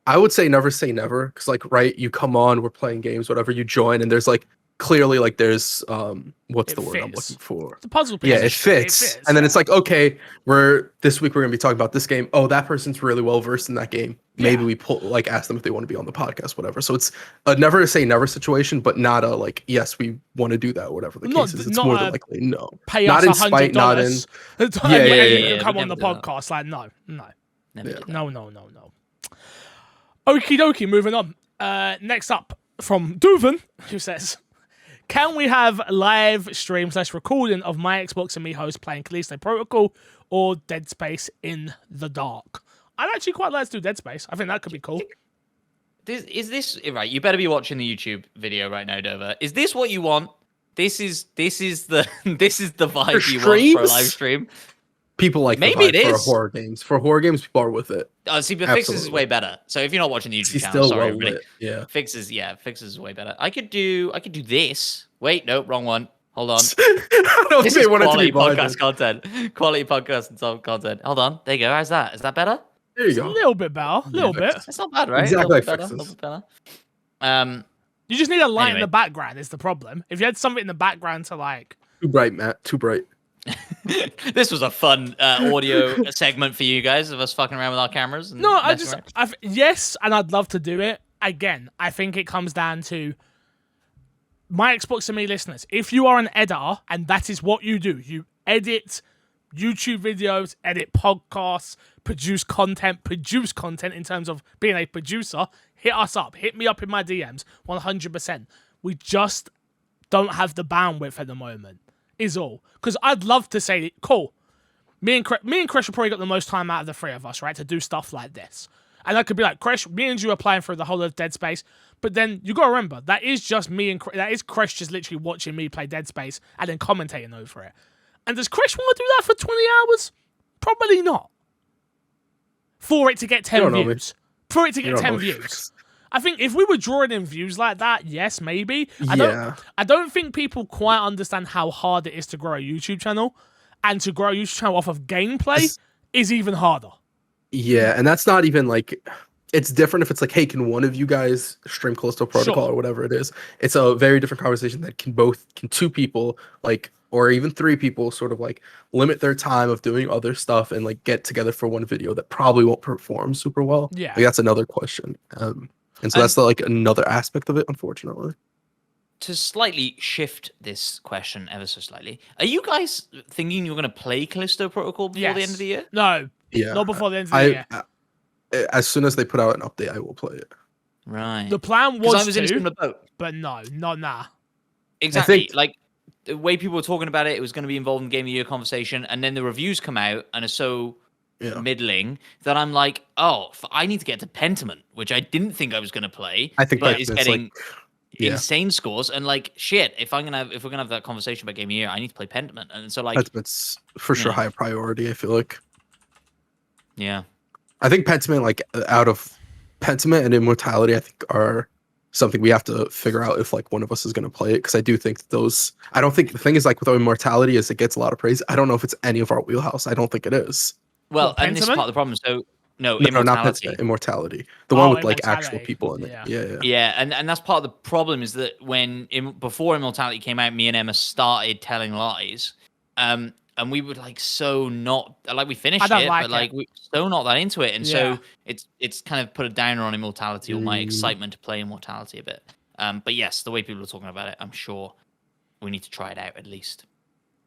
I would say never say never, because like, right, you come on, we're playing games, whatever, you join, and there's like clearly like there's what's It the word I'm fits. looking for? The puzzle piece. Yeah, it fits. And then it's like, okay, this week we're gonna be talking about this game. Oh, that person's really well versed in that game. Maybe Yeah. we ask them if they want to be on the podcast, whatever. So it's a never say never situation, but not a like, yes, we want to do that, whatever the Not- case is. It's not more a than likely no. pay Not us in spite, not in $100. Yeah, and yeah, you yeah, can yeah, come we on the never do that. podcast. Like, no. Never Yeah. did that. No. Okie dokie, moving on. Next up from Duvan, who says, can we have live stream / recording of my Xbox and me host playing Callisto Protocol or Dead Space in the dark? I'd actually quite like to do Dead Space. I think that could be cool. Is this right? You better be watching the YouTube video right now, Dover. Is this what you want? This is the this is the vibe you want for a streams? live stream. People like the Maybe vibe it for is. horror games. For horror games, people are with it. See, but Fixes is Absolutely. way better. So if you're not watching the YouTube He's channel, still sorry, well everybody. lit. Yeah. Fixes is way better. I could do this. Wait, no, wrong one. Hold on. I don't This think is they want it to be quality blinded. podcast content. Quality podcast and some content. Hold on. There you go. How's that? Is that better? There you It's a go. little bit better. A little bit. It's not bad, right? Exactly A little like bit better. Fixes. A little bit better. You just need a light in Anyway. the background is the problem. If you had something in the background to like... Too bright, Matt. Too bright. This was a fun audio segment for you guys of us fucking around with our cameras. And No, messing around. yes, and I'd love to do it. Again, I think it comes down to my Xbox and me listeners. If you are an editor and that is what you do, you edit YouTube videos, edit podcasts, produce content in terms of being a producer, hit us up. Hit me up in my DMs 100%. We just don't have the bandwidth at the moment, is all. Because I'd love to say, cool, me and Kresh have probably got the most time out of the three of us, right, to do stuff like this. And I could be like, Kresh, me and you are playing through the whole of Dead Space, but then you got to remember, that is just me and that is Kresh just literally watching me play Dead Space and then commentating over it. And does Kresh want to do that for 20 hours? Probably not. For it to get 10 don't know, man. views. For it to You get don't 10 know. views. I think if we were drawing in views like that, yes, maybe. Yeah. I don't think people quite understand how hard it is to grow a YouTube channel, and to grow a YouTube channel off of gameplay is even harder. Yeah, and that's not even like, it's different if it's like, hey, can one of you guys stream Callisto Protocol Sure. or whatever it is? It's a very different conversation that can two people like, or even three people sort of like limit their time of doing other stuff and like get together for one video that probably won't perform super well. Yeah. Like, that's another question. And so that's like another aspect of it, unfortunately. To slightly shift this question ever so slightly, are you guys thinking you're going to play Callisto Protocol before the end of the year? No, Yeah. not before the end of the year. As soon as they put out an update, I will play it. Right. The plan Because was I was in a to, similar boat. but no, not now. Exactly. think- Like the way people were talking about it, it was going to be involved in Game of the Year conversation, and then the reviews come out and are so Yeah. middling that I'm like, oh, I need to get to Pentiment, which I didn't think I was going to play. I think but that it's it's getting like, yeah. insane scores. And like, shit, if we're gonna have that conversation about Game of the Year, I need to play Pentiment. And so like, Pentiment's for sure Yeah. high priority, I feel like. yeah, I think Pentiment, like out of Pentiment and Immortality, I think are something we have to figure out if like one of us is going to play it. Because I do think those. I don't think the thing is like with Immortality is it gets a lot of praise. I don't know if it's any of our wheelhouse. I don't think it is. well, What, and this is Pentiment? part of the problem. So no, No, not Immortality. Pentiment, Immortality. The Oh, one with like actual Immortality. people in it. Yeah. Yeah. Yeah, and that's part of the problem is that when before Immortality came out, me and Emma started telling lies, and we were like so not like we finished I don't it, like but like it. we so not that into it, and Yeah. so it's kind of put a downer on Immortality or my Mm. excitement to play Immortality a bit. But yes, the way people are talking about it, I'm sure we need to try it out at least.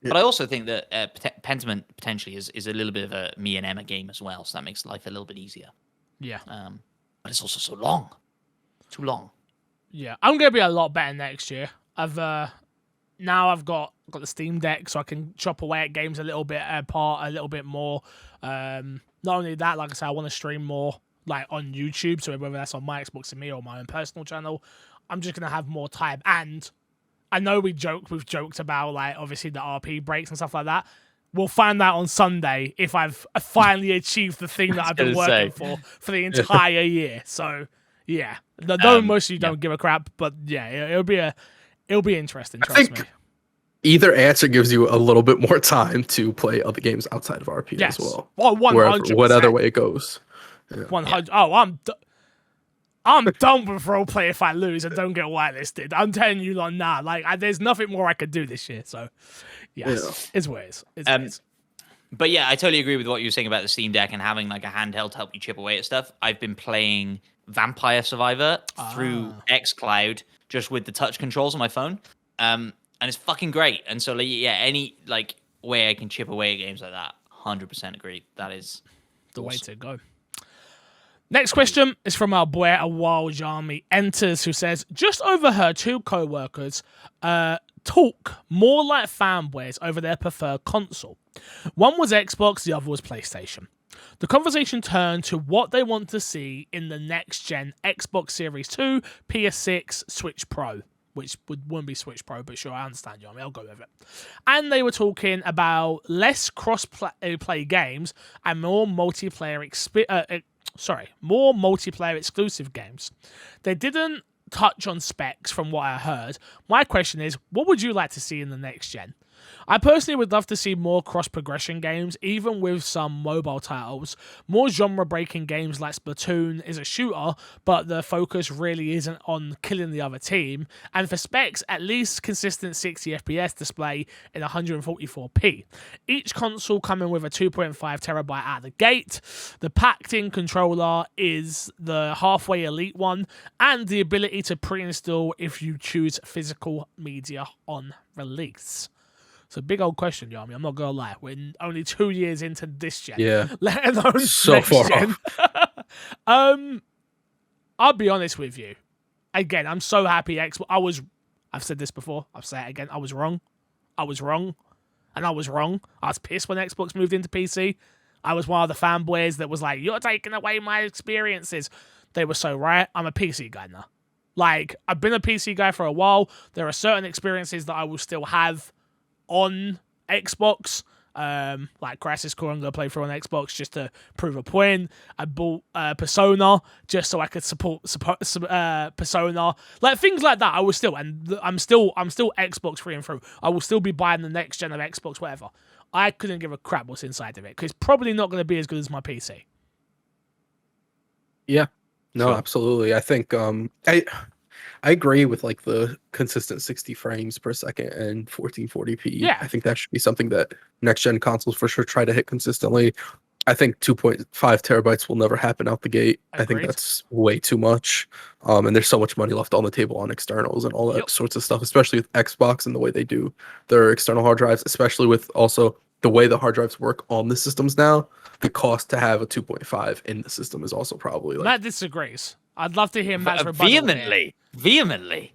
Yeah. But I also think that Pentiment potentially is a little bit of a me and Emma game as well, so that makes life a little bit easier. Yeah. But it's also so long, too long. Yeah, I'm gonna be a lot better next year. I've got the Steam Deck, so I can chop away at games a little bit apart, a little bit more. Not only that, like I said, I want to stream more like on YouTube, so whether that's on my Xbox and me or my own personal channel, I'm just gonna have more time. And I know we've joked about like obviously the RP breaks and stuff like that. We'll find out on Sunday if I've finally achieved the thing that I've been working for the entire year. So yeah, though most of you don't give a crap, but yeah, it'll be interesting. Trust me. Either answer gives you a little bit more time to play other games outside of RP as well. Well, 100%. What other way it goes. Yeah. 100. Oh, I'm done with roleplay if I lose and don't get whitelisted. I'm telling you, like, nah, like there's nothing more I could do this year. So, yes, it's what it is. It's what it is. But yeah, I totally agree with what you were saying about the Steam Deck and having like a handheld to help you chip away at stuff. I've been playing Vampire Survivor through xCloud just with the touch controls on my phone, and it's fucking great. And so, like, yeah, any like way I can chip away at games like that, 100% agree. That is the way to go. Next question is from our boy, a wild army enters, who says, just overheard two co-workers talk more like fanboys over their preferred console. One was Xbox, the other was PlayStation. The conversation turned to what they want to see in the next-gen Xbox Series 2, PS6, Switch Pro, which wouldn't be Switch Pro, but sure, I understand you. I mean, I'll go with it. And they were talking about less cross-play games and more multiplayer exclusive games. They didn't touch on specs from what I heard. My question is, what would you like to see in the next gen? I personally would love to see more cross-progression games, even with some mobile titles. More genre-breaking games like Splatoon is a shooter, but the focus really isn't on killing the other team. And for specs, at least consistent 60 FPS display in 144p. Each console coming with a 2.5 terabyte out of the gate. The packed-in controller is the halfway elite one, and the ability to pre-install if you choose physical media on release. It's a big old question, Yami. I'm not gonna lie. We're only 2 years into this gen. Yeah. Let alone so next far gen. I'll be honest with you. Again, I'm so happy I've said this before. I'll say it again. I was wrong. And I was wrong. I was pissed when Xbox moved into PC. I was one of the fanboys that was like, you're taking away my experiences. They were so right. I'm a PC guy now. Like, I've been a PC guy for a while. There are certain experiences that I will still have on Xbox, like Crisis Core, I'm gonna play through on Xbox just to prove a point. I bought Persona just so I could support Persona, like things like that. I will still, and I'm still Xbox through and through. I will still be buying the next gen of Xbox, whatever. I couldn't give a crap what's inside of it because it's probably not going to be as good as my PC. Yeah, no, Sure. absolutely. I think I agree with like the consistent 60 frames per second and 1440p. Yeah. I think that should be something that next gen consoles for sure try to hit consistently. I think 2.5 terabytes will never happen out the gate. Agreed. I think that's way too much. And there's so much money left on the table on externals and all that sorts of stuff, especially with Xbox and the way they do their external hard drives, especially with also the way the hard drives work on the systems now. The cost to have a 2.5 in the system is also probably like... Matt disagrees. I'd love to hear Matt's rebuttal here. Vehemently.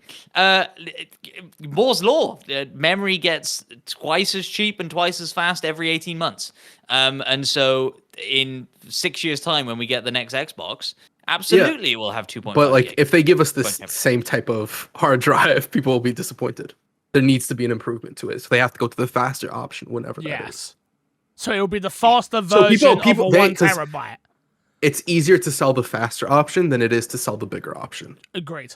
Moore's law. Memory gets twice as cheap and twice as fast every 18 months. And so in 6 years' time, when we get the next Xbox, absolutely we'll have 2.5. But like, gig. if they give us this same type of hard drive, people will be disappointed. There needs to be an improvement to it. So they have to go to the faster option whenever that is. So it'll be the faster version of a 1 terabyte. It's easier to sell the faster option than it is to sell the bigger option. Agreed.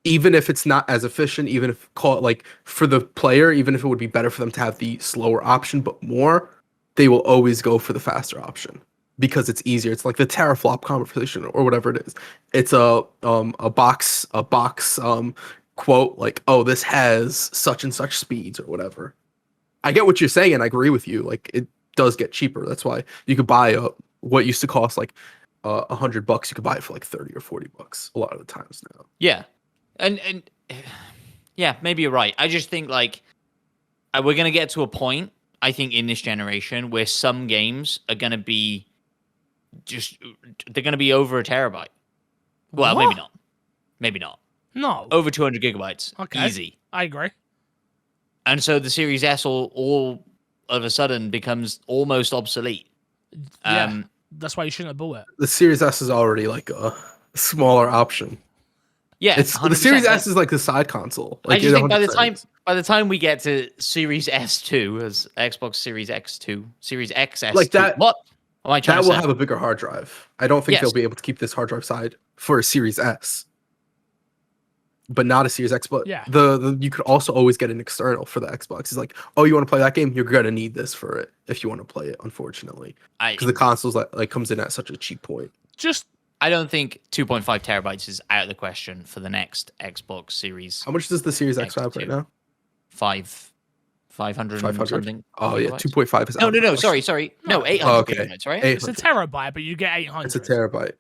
Even if it's not as efficient, even if like for the player, even if it would be better for them to have the slower option but more, they will always go for the faster option because it's easier. It's like the teraflop conversation or whatever it is. It's a box quote like, oh, this has such and such speeds or whatever. I get what you're saying and I agree with you. Like, it does get cheaper. That's why you could buy what used to cost like $100, you could buy it for like $30 or $40 a lot of the times now. Yeah. And yeah, maybe you're right. I just think like we're going to get to a point, I think, in this generation where some games are going to be they're going to be over a terabyte. Well, What? maybe not. Maybe not. No. Over 200 gigabytes. Okay. Easy. I agree. And so the Series S all of a sudden becomes almost obsolete. Yeah. That's why you shouldn't have bought it. The Series S is already like a smaller option. Yeah, It's the 100%. Series S is like the side console. I Like, just it think 100% is. by the time we get to Series S2 as Xbox Series X2, Series XS2, Like that, what am I trying that to will say? have a bigger hard drive. I don't think Yes. they'll be able to keep this hard drive side for a Series S, but not a Series X. But Yeah. the you could also always get an external for the Xbox. It's like, oh, you want to play that game? You're gonna need this for it if you want to play it. Unfortunately, because the console's like comes in at such a cheap point. Just I don't think 2.5 terabytes is out of the question for the next Xbox Series How much does the Series X have right X2. now? 500 500. something. Oh yeah, gigabytes. 2.5 is out No, of no, the no. question. Sorry. No. No, 800 Oh, okay. gigabytes, right? it's a 800. terabyte, but you get 800. It's a terabyte.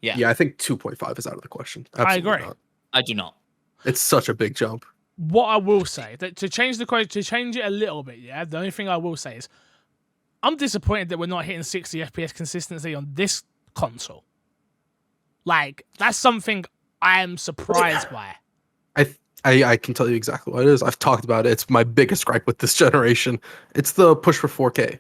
Yeah. Yeah, I think 2.5 is out of the question. I Absolutely agree. not. I do not. It's such a big jump. What I will say that to change it a little bit, yeah. The only thing I will say is, I'm disappointed that we're not hitting 60 FPS consistency on this console. Like, that's something I am surprised by. I can tell you exactly what it is. I've talked about it. It's my biggest gripe with this generation. It's the push for 4K.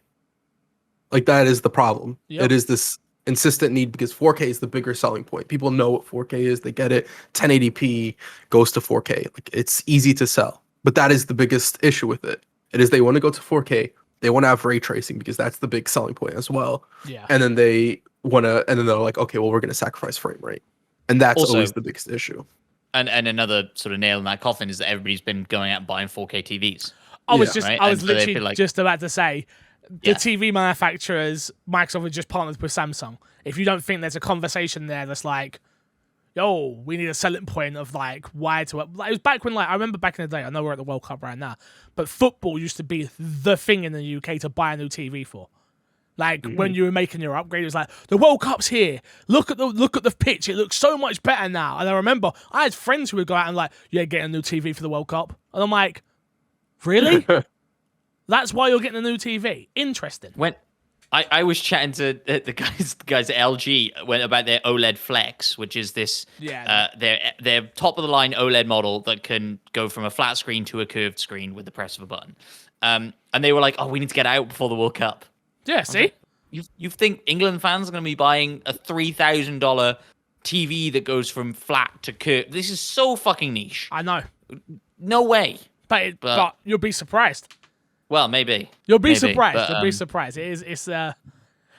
Like, that is the problem. Yep. It is this insistent need because 4K is the bigger selling point. People know what 4K is. They get it. 1080p goes to 4K. Like, it's easy to sell. But that is the biggest issue with it. It is they want to go to 4K. They want to have ray tracing because that's the big selling point as well. Yeah. And then they're like, okay, well, we're going to sacrifice frame rate. And that's Also- always the biggest issue. And another sort of nail in that coffin is that everybody's been going out and buying 4K TVs. I was Yeah. just, Right? I was And so they literally feel like- just about to say, the Yeah. TV manufacturers, Microsoft have just partnered with Samsung. If you don't think there's a conversation there that's like, yo, we need a selling point of like why to, like, it was back when, like, I remember back in the day, I know we're at the World Cup right now, but football used to be the thing in the UK to buy a new TV for. Like, when you were making your upgrade, it was like, the World Cup's here. Look at the pitch. It looks so much better now. And I remember I had friends who would go out and like, yeah, get a new TV for the World Cup. And I'm like, really? That's why you're getting a new TV? Interesting. When I was chatting to the guys at LG went about their OLED Flex, which is this their top of the line OLED model that can go from a flat screen to a curved screen with the press of a button. And they were like, "Oh, we need to get out before the World Cup." Yeah, see? You think England fans are going to be buying a $3,000 TV that goes from flat to curved? This is so fucking niche. I know. No way. But you'll be surprised. Well, maybe. You'll be Maybe, surprised. but, You'll be surprised. It's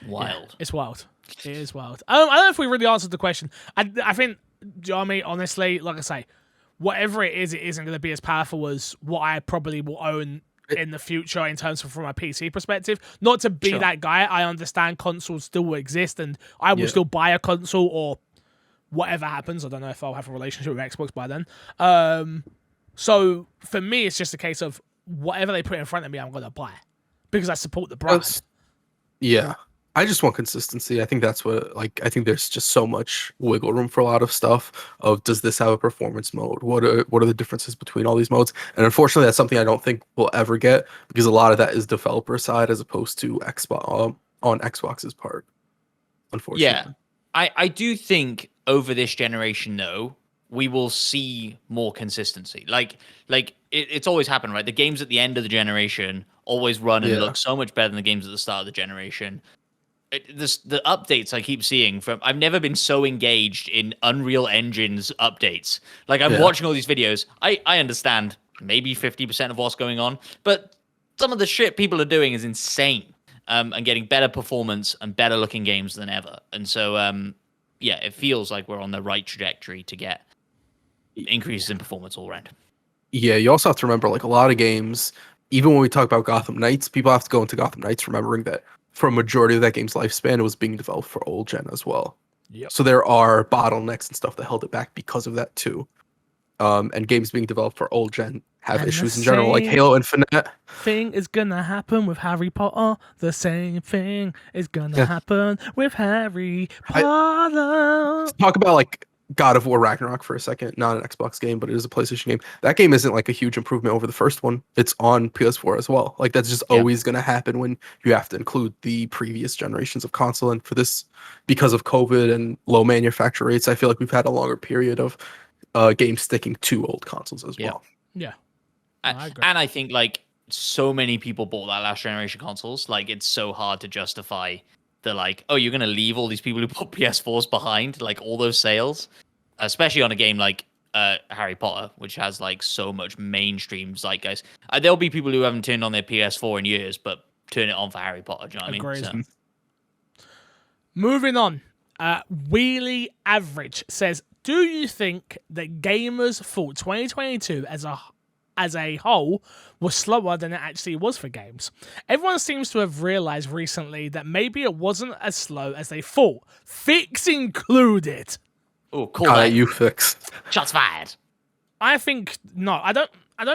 wild. It's wild. It is wild. I don't know if we really answered the question. I think, do you know what I mean? Honestly, like I say, whatever it isn't going to be as powerful as what I probably will own in the future in terms of from a PC perspective. Not to be Sure. that guy. I understand consoles still exist and I will still buy a console or whatever happens. I don't know if I'll have a relationship with Xbox by then. So for me, it's just a case of whatever they put in front of me, I'm going to buy because I support the brand. Yeah. I just want consistency. I think that's what, like, I think there's just so much wiggle room for a lot of stuff of, does this have a performance mode? What are the differences between all these modes? And unfortunately, that's something I don't think we'll ever get because a lot of that is developer side as opposed to Xbox on Xbox's part. Unfortunately. Yeah. I do think over this generation, though, we will see more consistency. Like it's always happened, right? The games at the end of the generation always run and look so much better than the games at the start of the generation. The updates I keep seeing from, I've never been so engaged in Unreal Engine's updates. Like, I'm watching all these videos. I understand maybe 50% of what's going on, but some of the shit people are doing is insane. And getting better performance and better looking games than ever. And so, yeah, it feels like we're on the right trajectory to get increases in performance all around. Yeah, you also have to remember, like, a lot of games, even when we talk about Gotham Knights, people have to go into Gotham Knights remembering that for a majority of that game's lifespan, it was being developed for old gen as well. Yep. So there are bottlenecks and stuff that held it back because of that too. And games being developed for old gen have And issues the in general, like same Halo Infinite. Thing is gonna happen with Harry Potter. The same thing is gonna happen with Harry Potter. Talk about like God of War Ragnarok for a second. Not an Xbox game, but it is a PlayStation game. That game isn't like a huge improvement over the first one. It's on PS4 as well. Like, that's just always going to happen when you have to include the previous generations of console. And for this, because of COVID and low manufacture rates, I feel like we've had a longer period of games sticking to old consoles as well. Yeah. I agree. And I think, like, so many people bought that last generation consoles. Like, it's so hard to justify the, like, oh, you're going to leave all these people who bought PS4s behind, like, all those sales, especially on a game like Harry Potter, which has like so much mainstream zeitgeist. There'll be people who haven't turned on their PS4 in years, but turn it on for Harry Potter. Do you know what Agreed. I mean? So, Moving on. Wheelie Average says, do you think that gamers thought 2022 as a whole was slower than it actually was for games? Everyone seems to have realized recently that maybe it wasn't as slow as they thought, Fix included. oh, cool. That. You fix. Shots fired. I think no, I don't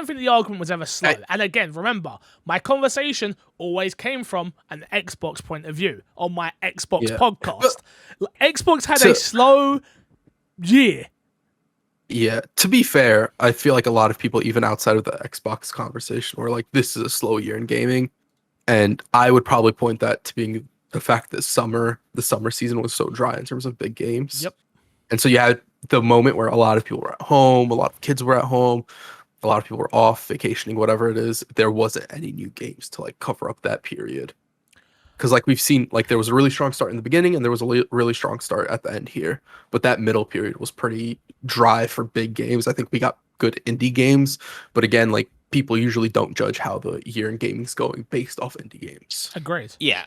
think the argument was ever slow. And again, remember, my conversation always came from an Xbox point of view on my Xbox podcast. Xbox had a slow year. Yeah, to be fair, I feel like a lot of people, even outside of the Xbox conversation, were like, this is a slow year in gaming. And I would probably point that to being the fact that the summer season was so dry in terms of big games. Yep. And so you had the moment where a lot of people were at home, a lot of kids were at home, a lot of people were off vacationing, whatever it is. There wasn't any new games to like cover up that period. Because like we've seen, like there was a really strong start in the beginning and there was a really strong start at the end here. But that middle period was pretty dry for big games. I think we got good indie games. But again, like people usually don't judge how the year in gaming is going based off indie games. Agreed. Yeah.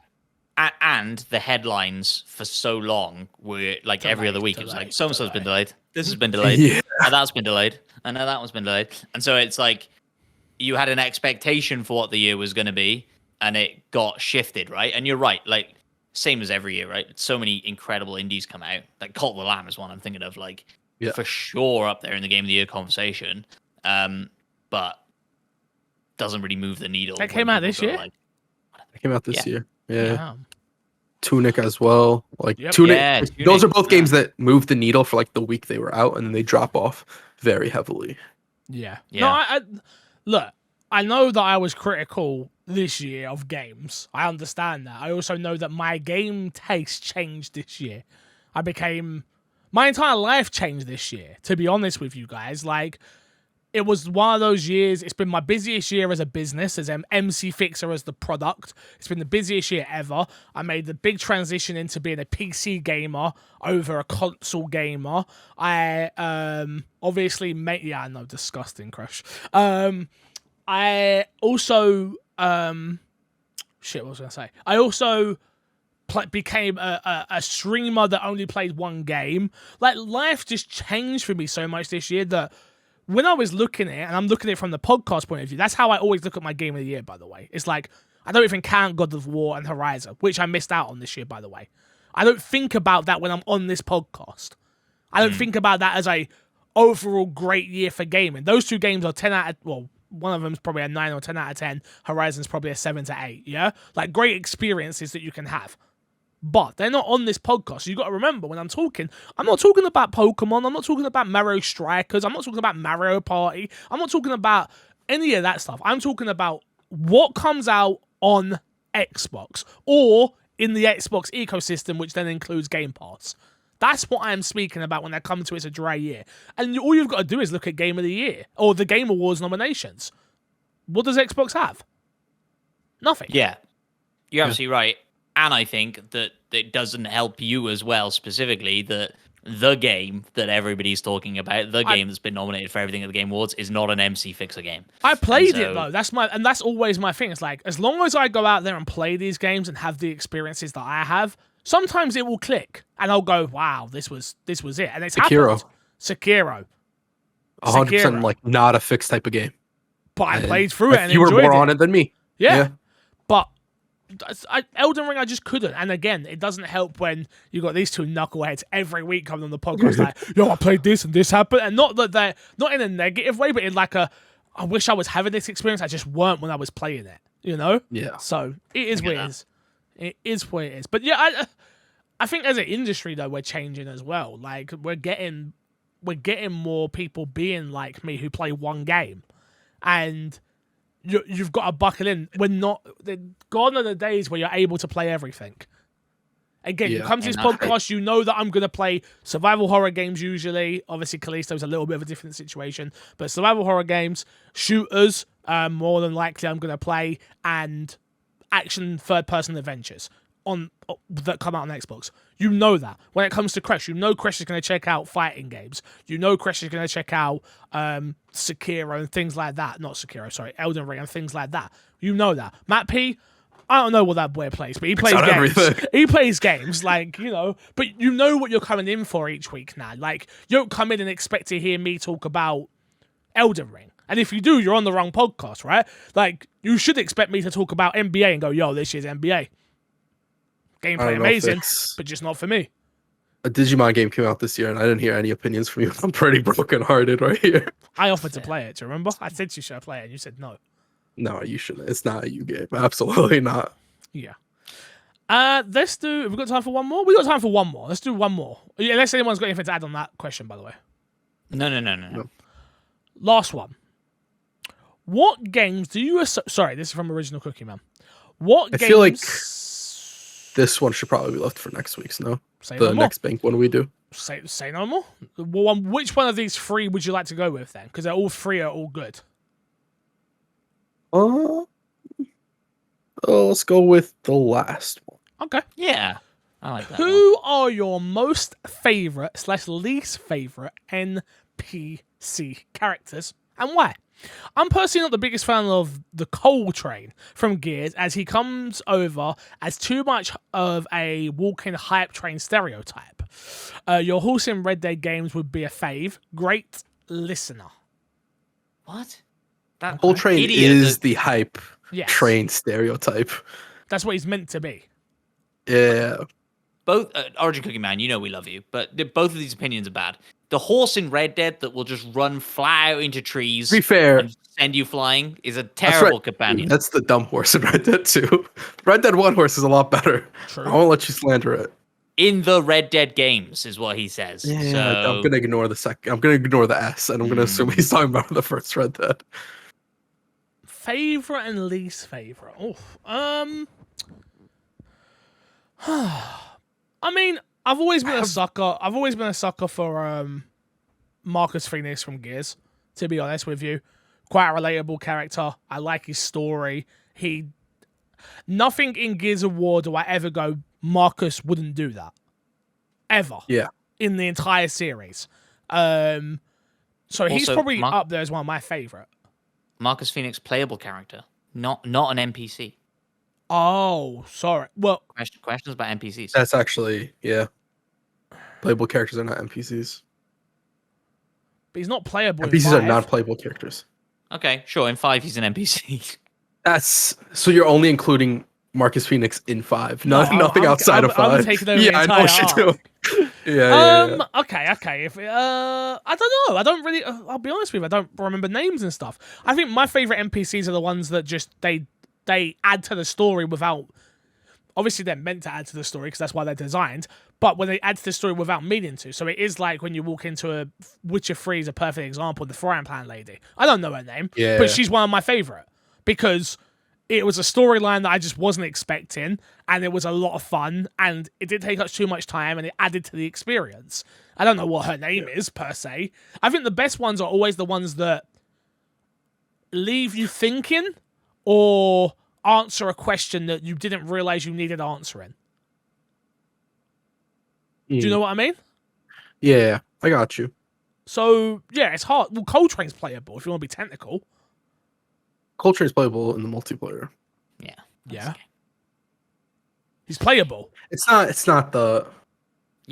And the headlines for so long were like every other week. It was like, so-and-so's been delayed. This has been delayed. Yeah. And that's been delayed. And now that one's been delayed. And so it's like you had an expectation for what the year was going to be, and it got shifted, right? And you're right. Like, same as every year, right? So many incredible indies come out. Like Cult of the Lamb is one I'm thinking of, like, for sure up there in the Game of the Year conversation. But doesn't really move the needle. That came out this year? It came out this year. Yeah. Yeah. Tunic as well. Like Yep. Tunic, Yeah, those are Tunic, both games that move the needle for like the week they were out, and then they drop off very heavily. Yeah. Yeah. No, I look, I know that I was critical this year of games. I understand that. I also know that my game taste changed this year. My entire life changed this year, to be honest with you guys. Like, it was one of those years. It's been my busiest year as a business, as MC Fixer as the product. It's been the busiest year ever. I made the big transition into being a PC gamer over a console gamer. I obviously made... Yeah, I know, disgusting, Crush. I also... shit, what was I going to say? I also became a streamer that only played one game. Like, life just changed for me so much this year that... When I was looking at it, and I'm looking at it from the podcast point of view, that's how I always look at my game of the year, by the way. It's like, I don't even count God of War and Horizon, which I missed out on this year, by the way. I don't think about that when I'm on this podcast. I don't think about that as a overall great year for gaming. Those two games are 10 out of... Well, one of them's probably a 9 or 10 out of 10. Horizon's probably a 7 to 8, yeah? Like, great experiences that you can have. But they're not on this podcast. So you got to remember, when I'm not talking about Pokemon. I'm not talking about Mario Strikers. I'm not talking about Mario Party. I'm not talking about any of that stuff. I'm talking about what comes out on Xbox or in the Xbox ecosystem, which then includes Game Pass. That's what I'm speaking about when I come to it's a dry year. And all you've got to do is look at Game of the Year or the Game Awards nominations. What does Xbox have? Nothing. Yeah. You're absolutely right. And I think that it doesn't help you as well, specifically, that the game that everybody's talking about, the game that's been nominated for everything at the Game Awards, is not an MC Fixer game. I played it though. That's always my thing. It's like, as long as I go out there and play these games and have the experiences that I have, sometimes it will click and I'll go, "Wow, this was it." And it's happened. Sekiro. 100% like not a fixed type of game. But I played through it and you were enjoyed more it. on it than me. Yeah. But Elden Ring, I just couldn't. And again, it doesn't help when you got these two knuckleheads every week coming on the podcast like, "Yo, I played this and this happened." And not that they're not in a negative way, but in like a, I wish I was having this experience. I just weren't when I was playing it, you know? Yeah. So it is what it is. It is what it is. But yeah, I think as an industry though, we're changing as well. Like we're getting more people being like me who play one game, and you've got to buckle in. Gone are the days where you're able to play everything. Again, you come to this podcast, you know that I'm going to play survival horror games usually. Obviously, Callisto's a little bit of a different situation, but survival horror games, shooters, more than likely I'm going to play, and action third-person adventures. that come out on Xbox. You know that. When it comes to Crash, you know Crash is going to check out fighting games. You know Crash is going to check out Sekiro and things like that. Not Sekiro, sorry, Elden Ring and things like that. You know that. Matt P, I don't know what that boy plays, but he plays games. Everything. He plays games, like, you know, but you know what you're coming in for each week now. Like, you don't come in and expect to hear me talk about Elden Ring. And if you do, you're on the wrong podcast, right? Like, you should expect me to talk about NBA and go, yo, this year's NBA. Gameplay amazing, but just not for me. A Digimon game came out this year, and I didn't hear any opinions from you. I'm pretty brokenhearted right here. I offered to play it, do you remember? I said you should play it, and you said no. No, you shouldn't. It's not a you game. Absolutely not. Yeah. Let's do... Have we got time for one more? We got time for one more. Let's do one more. Yeah, unless anyone's got anything to add on that question, by the way. No. Last one. What games do you... Sorry, this is from Original Cookie Man. What games... I feel like this one should probably be left for next week's, no? The next bank one we do. Say no more? Well, which one of these three would you like to go with then? Because they're all three are all good. Let's go with the last one. Okay. Yeah. I like that. Who are your most favorite / least favorite NPC characters and why? I'm personally not the biggest fan of the Cole Train from Gears, as he comes over as too much of a walking hype train stereotype. Your horse in Red Dead games would be a fave. Great listener. What? That Cole Train is the hype train stereotype. That's what he's meant to be. Yeah. Both Origin Cookie Man, you know we love you, but both of these opinions are bad. The horse in Red Dead that will just run fly out into trees, To be fair, and send you flying is a terrible companion. That's the dumb horse in Red Dead 2. Red Dead 1 horse is a lot better. True. I won't let you slander it. In the Red Dead games is what he says. Yeah, so... I'm gonna ignore the second. I'm gonna ignore the S, and I'm gonna assume he's talking about the first Red Dead. Favorite and least favorite. I mean, I've always been a sucker for Marcus Phoenix from Gears, to be honest with you. Quite a relatable character. I like his story. Nothing in Gears of War do I ever go, Marcus wouldn't do that. Ever. Yeah. In the entire series. So he's probably up there as one of my favorite. Marcus Phoenix, playable character, not an NPC. Oh, sorry. Well, questions about NPCs. That's actually, yeah. Playable characters are not NPCs. But he's not playable. NPCs are not playable characters. Okay, sure. In 5, he's an NPC. That's so you're only including Marcus Phoenix in 5, nothing outside of 5. I'm taking over the I know entire what you're doing. Yeah. Okay. If I don't know. I don't really. I'll be honest with you. I don't remember names and stuff. I think my favorite NPCs are the ones that just they add to the story without. Obviously, they're meant to add to the story because that's why they're designed. But when they add to the story without meaning to, so it is like when you walk into a Witcher 3 is a perfect example. The frying pan lady. I don't know her name, but she's one of my favorite because it was a storyline that I just wasn't expecting, and it was a lot of fun, and it didn't take up too much time, and it added to the experience. I don't know what her name is, per se. I think the best ones are always the ones that leave you thinking or answer a question that you didn't realize you needed answering. Do you know what I mean? Yeah, I got you. So, yeah, it's hard. Well, Cole Train's playable if you want to be technical. Cole Train's playable in the multiplayer. Yeah. He's playable. It's not the...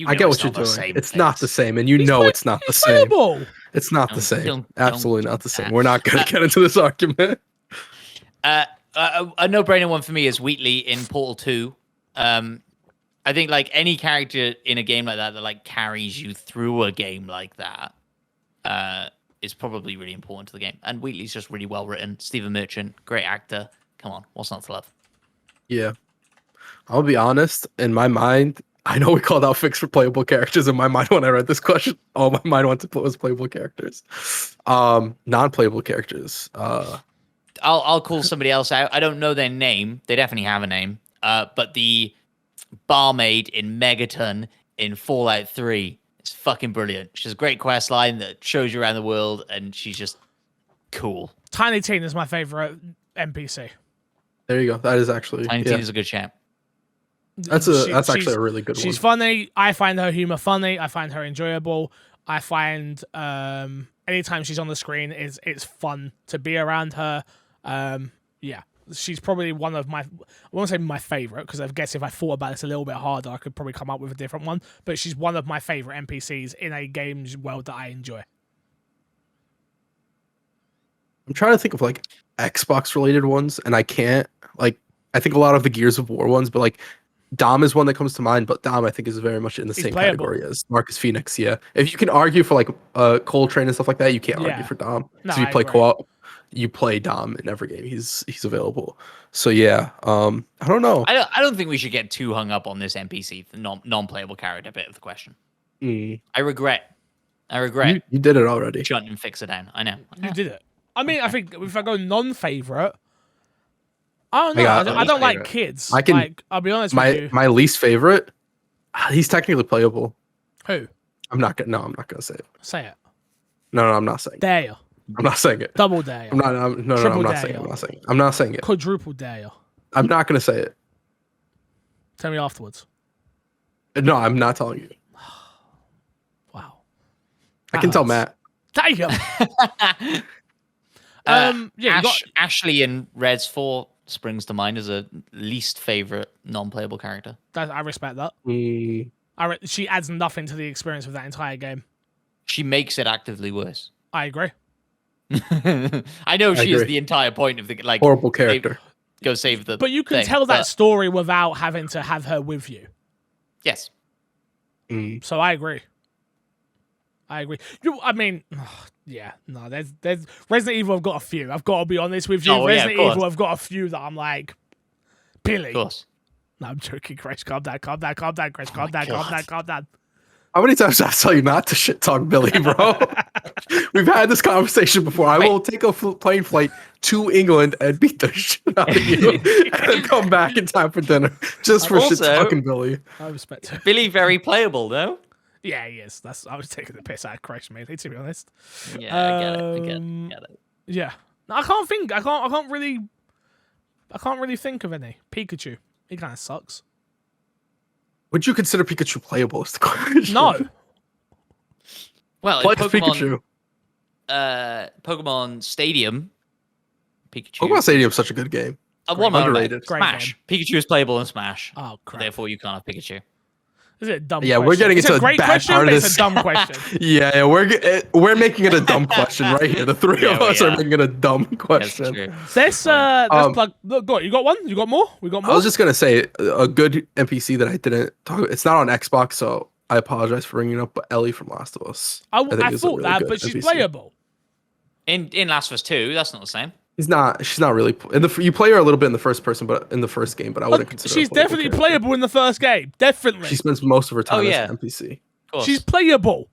I get what you're doing. It's not the same, and it's not the same. Playable. It's not the same. Absolutely not the same. We're not going to get into this argument. A no-brainer one for me is Wheatley in Portal 2. I think like any character in a game like that like carries you through a game like that is probably really important to the game. And Wheatley's just really well written. Stephen Merchant, great actor. Come on, what's not to love? Yeah. I'll be honest, in my mind, I know we called out fixed for playable characters. In my mind, when I read this question, all my mind went to put was playable characters. Non-playable characters. I'll call somebody else out. I don't know their name. They definitely have a name. But the barmaid in Megaton in Fallout 3 is fucking brilliant. She has a great quest line that shows you around the world, and she's just cool. Tiny Teen is my favorite NPC. There you go. That is actually Tiny Teen is a good champ. That's actually a really good one. She's funny. I find her humor funny. I find her enjoyable. I find anytime she's on the screen, it's fun to be around her. Yeah, she's probably one of my, I won't say my favorite, because I guess if I thought about this a little bit harder, I could probably come up with a different one. But she's one of my favorite NPCs in a games world that I enjoy. I'm trying to think of like Xbox related ones, and I can't. Like, I think a lot of the Gears of War ones, but like Dom is one that comes to mind. But Dom, I think, is very much in the He's same playable. category as Marcus Phoenix. Yeah, if you can argue for like Coltrane and stuff like that, you can't argue for Dom. No, so if you I play agree. co-op, you play Dom in every game. He's available. So yeah, I don't know. I don't think we should get too hung up on this NPC, the non-playable character bit of the question. Mm. I regret You did it already. shutting and fix it down. I know. You did it. I mean, I think if I go non-favorite, I don't know. got I don't like favorite. kids. I can- Like, I'll be honest with you. My least favorite. He's technically playable. Who? I'm not gonna say it. Say it. No, I'm not saying it. Dare you. I'm not saying it. Double dare you. I'm not. I'm not Triple saying it. dare. I'm not saying it. I'm not saying it. Quadruple dare you. I'm not gonna say it. Tell me afterwards. No, I'm not telling you. Wow. I can tell hurts. Matt. Damn. Yeah, you got, Ashley in Reds 4 springs to mind as a least favorite non-playable character. I respect that. Mm, She adds nothing to the experience of that entire game. She makes it actively worse. I agree. I know she is agree. the entire point of the like horrible character. Go save the. But you can thing, tell that but- story without having to have her with you. Yes. Mm. So I agree. I mean, yeah, no, there's Resident Evil. I've got a few. I've got to be honest with you. Oh, yeah, of Resident course. Evil. I've got a few that I'm like, Billy. Of course. No, I'm joking, Chris. Calm down, Chris. Calm my down. God. How many times did I tell you not to shit talk Billy, bro? We've had this conversation before. I will take a plane flight to England and beat the shit out of you, and then come back in time for dinner just for shit Also- talking Billy. I respect it. Billy very playable though. Yeah, he is. I was taking the piss out of Chris, mainly, to be honest. Yeah, I get it. Yeah, no, I can't think. I can't really think of any. Pikachu. He kind of sucks. Would you consider Pikachu playable? Is the question. No. Well, Play in as Pikachu. Pokemon Stadium, Pikachu. Pokemon Stadium is such a good game. One moment, underrated. Great Smash. Pikachu is playable in Smash. Oh crap. Therefore, you can't have Pikachu. Is it a dumb Yeah, question? we're getting It's into a a great bad question, part but of it's this. a dumb question. Yeah, we're making it a dumb question right here. The three Yeah, of we us are are. making it a dumb That's question. true. Let's plug. Look, go on. You got one? You got more? We got more? I was just gonna say a good NPC that I didn't talk. It's not on Xbox, so I apologize for bringing it up. But Ellie from Last of Us. I think thought it's a really that, good but she's NPC. playable. In Last of Us 2, that's not the same. She's not really. You play her a little bit in the first person, but in the first game. But I wouldn't consider. her She's a playable definitely character. playable in the first game. Definitely. She spends most of her time yeah. as an NPC. Of course. She's playable.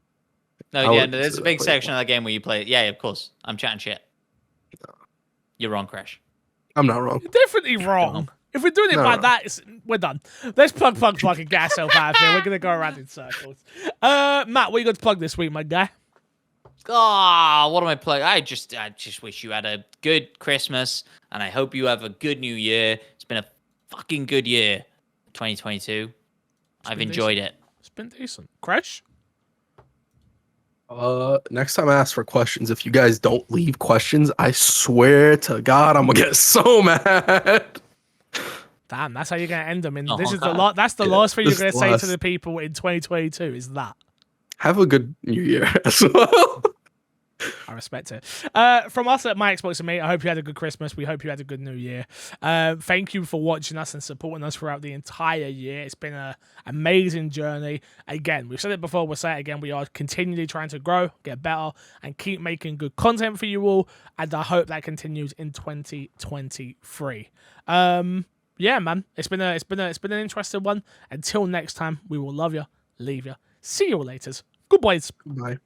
No, I yeah, wouldn't there's a consider big that section playable. of that game where you play. Yeah, of course. I'm chatting shit. You're wrong, Crash. I'm not wrong. Definitely wrong. If we're doing it No, like no. that, we're done. Let's plug, and get ourselves out of here. We're going to go around in circles. Matt, what you got to plug this week, my guy? Ah, what am I playing? I just wish you had a good Christmas, and I hope you have a good New Year. It's been a fucking good year, 2022. I've been enjoyed it. It's been decent. Crash? Next time I ask for questions, if you guys don't leave questions, I swear to God, I'm gonna get so mad. Damn, that's how you're going to end them. Oh, This is the God. That's the Yeah, last thing you're this going is to the say last. to the people in 2022 is that. Have a good New Year as well. I respect it. From us at My Xbox and Me, I hope you had a good Christmas. We hope you had a good New Year. Thank you for watching us and supporting us throughout the entire year. It's been an amazing journey. Again, we've said it before, we'll say it again. We are continually trying to grow, get better, and keep making good content for you all. And I hope that continues in 2023. Yeah, man, it's been an interesting one. Until next time, we will love you, leave you. See you all later. Goodbyes. Bye.